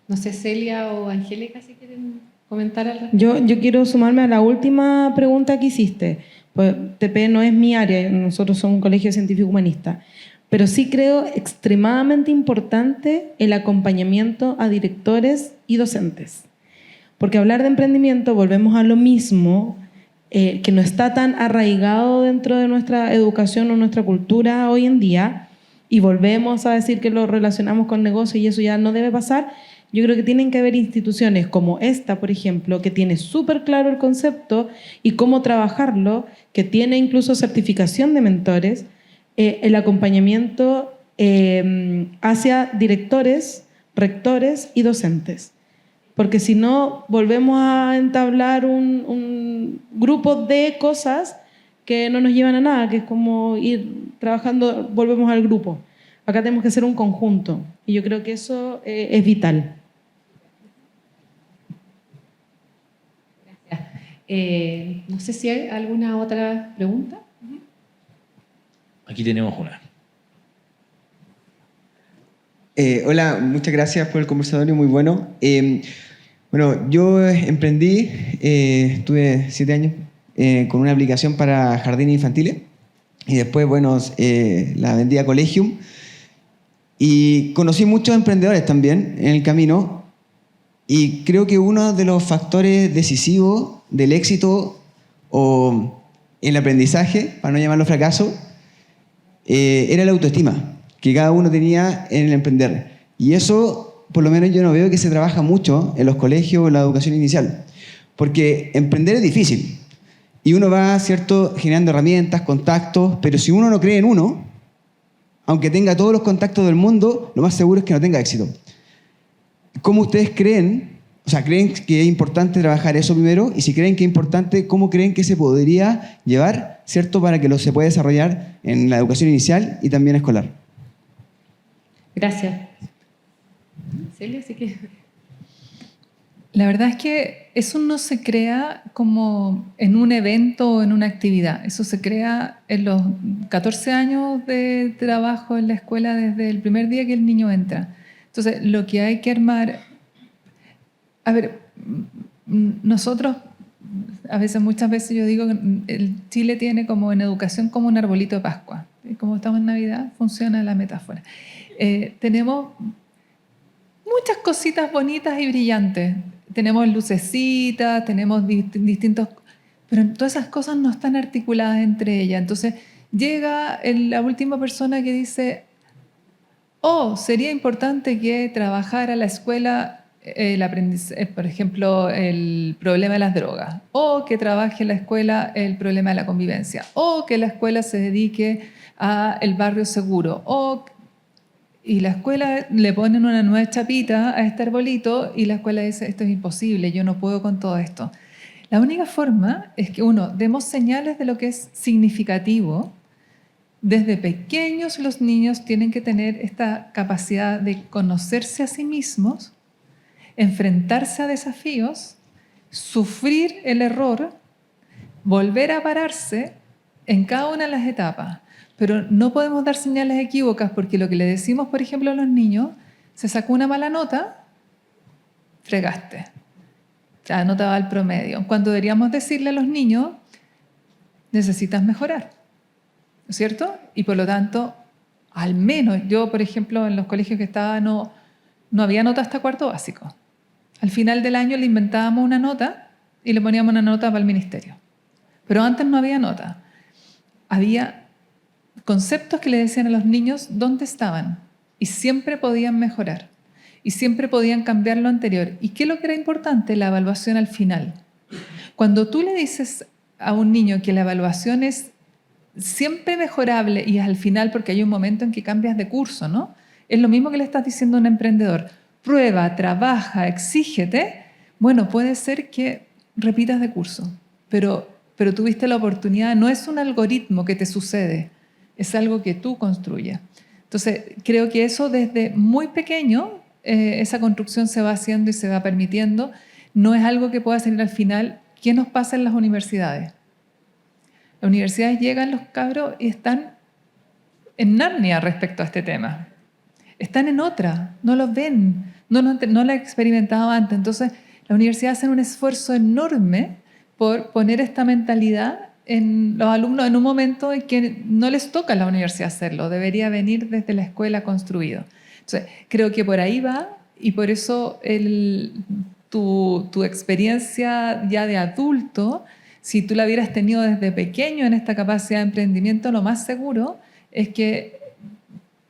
No sé, Celia o Angélica, si quieren comentar al respecto. Yo quiero sumarme a la última pregunta que hiciste. Pues, TP no es mi área, nosotros somos un colegio científico humanista, pero sí creo extremadamente importante el acompañamiento a directores y docentes. Porque hablar de emprendimiento, volvemos a lo mismo, que no está tan arraigado dentro de nuestra educación o nuestra cultura hoy en día, y volvemos a decir que lo relacionamos con negocio y eso ya no debe pasar. Yo creo que tienen que haber instituciones como esta, por ejemplo, que tiene súper claro el concepto y cómo trabajarlo, que tiene incluso certificación de mentores, el acompañamiento hacia directores, rectores y docentes. Porque si no, volvemos a entablar un grupo de cosas que no nos llevan a nada, que es como ir trabajando, volvemos al grupo. Acá tenemos que ser un conjunto y yo creo que eso es vital. Gracias. No sé si hay alguna otra pregunta. Aquí tenemos una. Hola, muchas gracias por el conversatorio, muy bueno. Bueno, yo emprendí, estuve 7 años con una aplicación para jardines infantiles y después, bueno, la vendí a Collegium y conocí muchos emprendedores también en el camino y creo que uno de los factores decisivos del éxito o el aprendizaje, para no llamarlo fracaso, era la autoestima que cada uno tenía en el emprender. Y eso, por lo menos yo no veo que se trabaja mucho en los colegios o en la educación inicial. Porque emprender es difícil. Y uno va, ¿cierto?, generando herramientas, contactos, pero si uno no cree en uno, aunque tenga todos los contactos del mundo, lo más seguro es que no tenga éxito. ¿Cómo ustedes creen? O sea, ¿creen que es importante trabajar eso primero? Y si creen que es importante, ¿cómo creen que se podría llevar, ¿cierto?, para que se pueda desarrollar en la educación inicial y también escolar? Gracias. Celia, así que... La verdad es que eso no se crea como en un evento o en una actividad. Eso se crea en los 14 años de trabajo en la escuela desde el primer día que el niño entra. Entonces, lo que hay que armar... A ver, nosotros, muchas veces yo digo que Chile tiene como en educación como un arbolito de Pascua. Como estamos en Navidad, funciona la metáfora. Tenemos muchas cositas bonitas y brillantes. Tenemos lucecitas, tenemos distintos... Pero todas esas cosas no están articuladas entre ellas. Entonces llega la última persona que dice, sería importante que trabajara la escuela el aprendizaje, por ejemplo, el problema de las drogas, o que trabaje en la escuela el problema de la convivencia, o que la escuela se dedique al barrio seguro, y la escuela le ponen una nueva chapita a este arbolito y la escuela dice, esto es imposible, yo no puedo con todo esto. La única forma es que, uno, demos señales de lo que es significativo. Desde pequeños los niños tienen que tener esta capacidad de conocerse a sí mismos, enfrentarse a desafíos, sufrir el error, volver a pararse en cada una de las etapas. Pero no podemos dar señales equívocas porque lo que le decimos, por ejemplo, a los niños, se sacó una mala nota, fregaste. Ya no te va el promedio. Cuando deberíamos decirle a los niños, necesitas mejorar, ¿no es cierto? Y por lo tanto, al menos yo, por ejemplo, en los colegios que estaba no había nota hasta cuarto básico. Al final del año le inventábamos una nota y le poníamos una nota para el ministerio. Pero antes no había nota. Había conceptos que le decían a los niños dónde estaban y siempre podían mejorar y siempre podían cambiar lo anterior. ¿Y qué es lo que era importante? La evaluación al final. Cuando tú le dices a un niño que la evaluación es siempre mejorable y es al final porque hay un momento en que cambias de curso, ¿no? Es lo mismo que le estás diciendo a un emprendedor. Prueba, trabaja, exígete. Bueno, puede ser que repitas de curso, pero tuviste la oportunidad. No es un algoritmo que te sucede, es algo que tú construyes. Entonces, creo que eso desde muy pequeño, esa construcción se va haciendo y se va permitiendo. No es algo que pueda salir al final. ¿Qué nos pasa en las universidades? Las universidades llegan los cabros y están en Narnia respecto a este tema. Están en otra, no los ven, no lo han experimentado antes. Entonces, las universidades hacen un esfuerzo enorme por poner esta mentalidad en los alumnos en un momento en que no les toca a la universidad hacerlo, debería venir desde la escuela construido. Entonces, creo que por ahí va y por eso tu experiencia ya de adulto, si tú la hubieras tenido desde pequeño en esta capacidad de emprendimiento, lo más seguro es que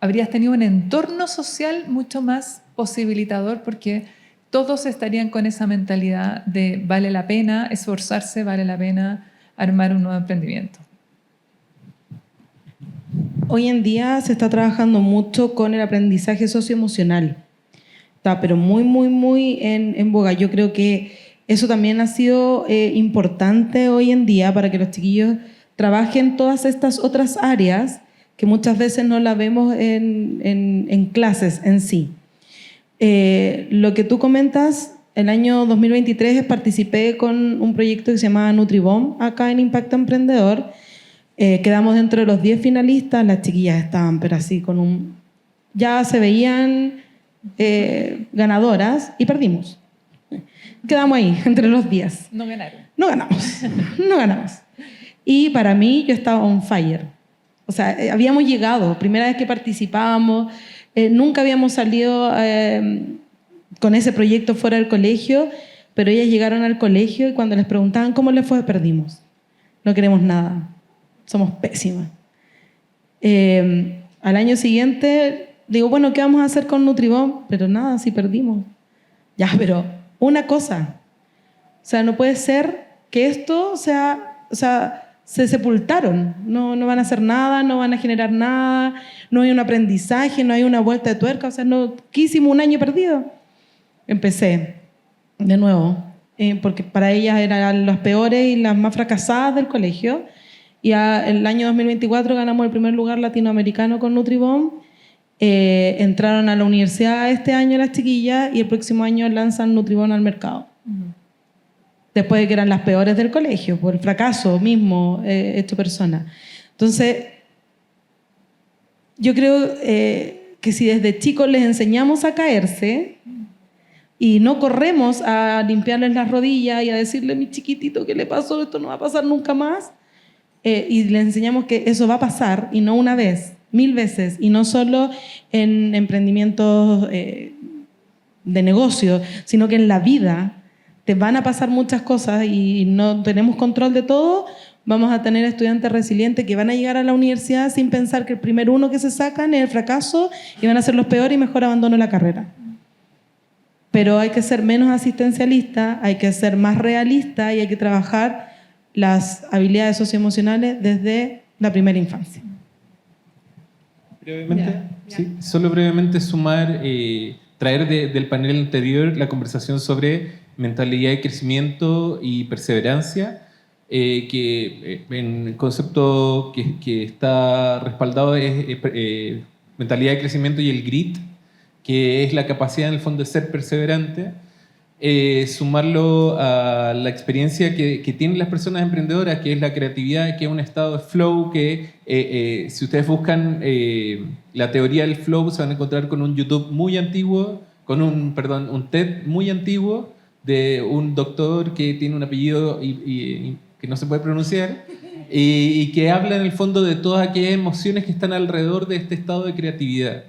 habrías tenido un entorno social mucho más posibilitador porque todos estarían con esa mentalidad de vale la pena esforzarse, vale la pena armar un nuevo emprendimiento. Hoy en día se está trabajando mucho con el aprendizaje socioemocional. Está, pero muy en boga. Yo creo que eso también ha sido importante hoy en día para que los chiquillos trabajen todas estas otras áreas que muchas veces no las vemos en clases en sí. Lo que tú comentas, el año 2023 participé con un proyecto que se llamaba NutriBomb acá en Impacto Emprendedor. Quedamos dentro de los 10 finalistas, las chiquillas estaban, pero así ya se veían ganadoras y perdimos. Quedamos ahí, entre los 10. No ganaron. No ganamos. Y para mí yo estaba on fire. O sea, habíamos llegado, primera vez que participábamos, nunca habíamos salido con ese proyecto fuera del colegio, pero ellas llegaron al colegio y cuando les preguntaban cómo les fue, perdimos. No queremos nada. Somos pésimas. Al año siguiente, digo, bueno, ¿qué vamos a hacer con NutriBomb? Pero nada, sí perdimos. Ya, pero una cosa. O sea, no puede ser que esto se sepultaron. No van a hacer nada, no van a generar nada, no hay un aprendizaje, no hay una vuelta de tuerca. O sea, ¿qué hicimos un año perdido? Empecé de nuevo, porque para ellas eran las peores y las más fracasadas del colegio. Y el año 2024 ganamos el primer lugar latinoamericano con NutriBomb. Entraron a la universidad este año las chiquillas y el próximo año lanzan NutriBomb al mercado. Después de que eran las peores del colegio, por el fracaso mismo hecho persona. Entonces, yo creo que si desde chicos les enseñamos a caerse y no corremos a limpiarles las rodillas y a decirle, mi chiquitito, ¿qué le pasó? Esto no va a pasar nunca más. Y les enseñamos que eso va a pasar, y no una vez, 1000 veces, y no solo en emprendimientos de negocio, sino que en la vida te van a pasar muchas cosas y no tenemos control de todo. Vamos a tener estudiantes resilientes que van a llegar a la universidad sin pensar que el primer uno que se sacan es el fracaso y van a ser los peores y mejor abandono la carrera. Pero hay que ser menos asistencialista, hay que ser más realista y hay que trabajar las habilidades socioemocionales desde la primera infancia. Brevemente, sí, solo brevemente sumar, traer del panel anterior la conversación sobre mentalidad de crecimiento y perseverancia, que en el concepto que está respaldado es mentalidad de crecimiento y el grit, que es la capacidad en el fondo de ser perseverante. Sumarlo a la experiencia que tienen las personas emprendedoras, que es la creatividad, que es un estado de flow, que si ustedes buscan la teoría del flow se van a encontrar con un YouTube muy antiguo, con un TED muy antiguo de un doctor que tiene un apellido y que no se puede pronunciar y que habla en el fondo de todas aquellas emociones que están alrededor de este estado de creatividad.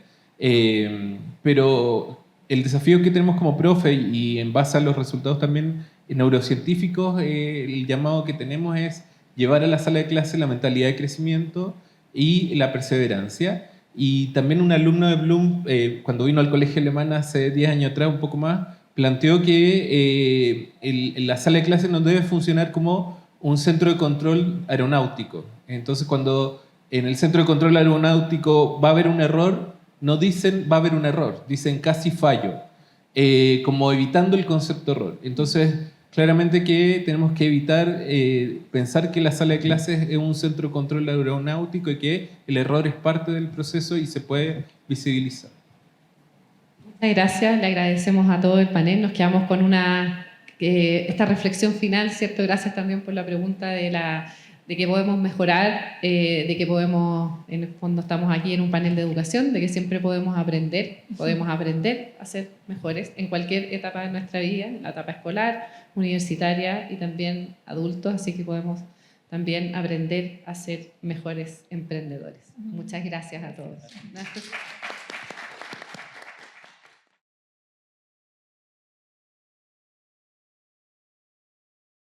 Pero el desafío que tenemos como profe y en base a los resultados también neurocientíficos, el llamado que tenemos es llevar a la sala de clase la mentalidad de crecimiento y la perseverancia. Y también un alumno de Bloom, cuando vino al colegio alemán hace 10 años atrás, un poco más, planteó que la sala de clase no debe funcionar como un centro de control aeronáutico. Entonces, cuando en el centro de control aeronáutico va a haber un error, no dicen va a haber un error, dicen casi fallo, como evitando el concepto error. Entonces, claramente que tenemos que evitar pensar que la sala de clases es un centro de control aeronáutico y que el error es parte del proceso y se puede visibilizar. Muchas gracias, le agradecemos a todo el panel. Nos quedamos con esta reflexión final, ¿cierto? Gracias también por la pregunta de que podemos mejorar, de que podemos, en el fondo estamos aquí en un panel de educación, de que siempre podemos aprender a ser mejores en cualquier etapa de nuestra vida, en la etapa escolar, universitaria y también adultos, así que podemos también aprender a ser mejores emprendedores. Muchas gracias a todos. Gracias.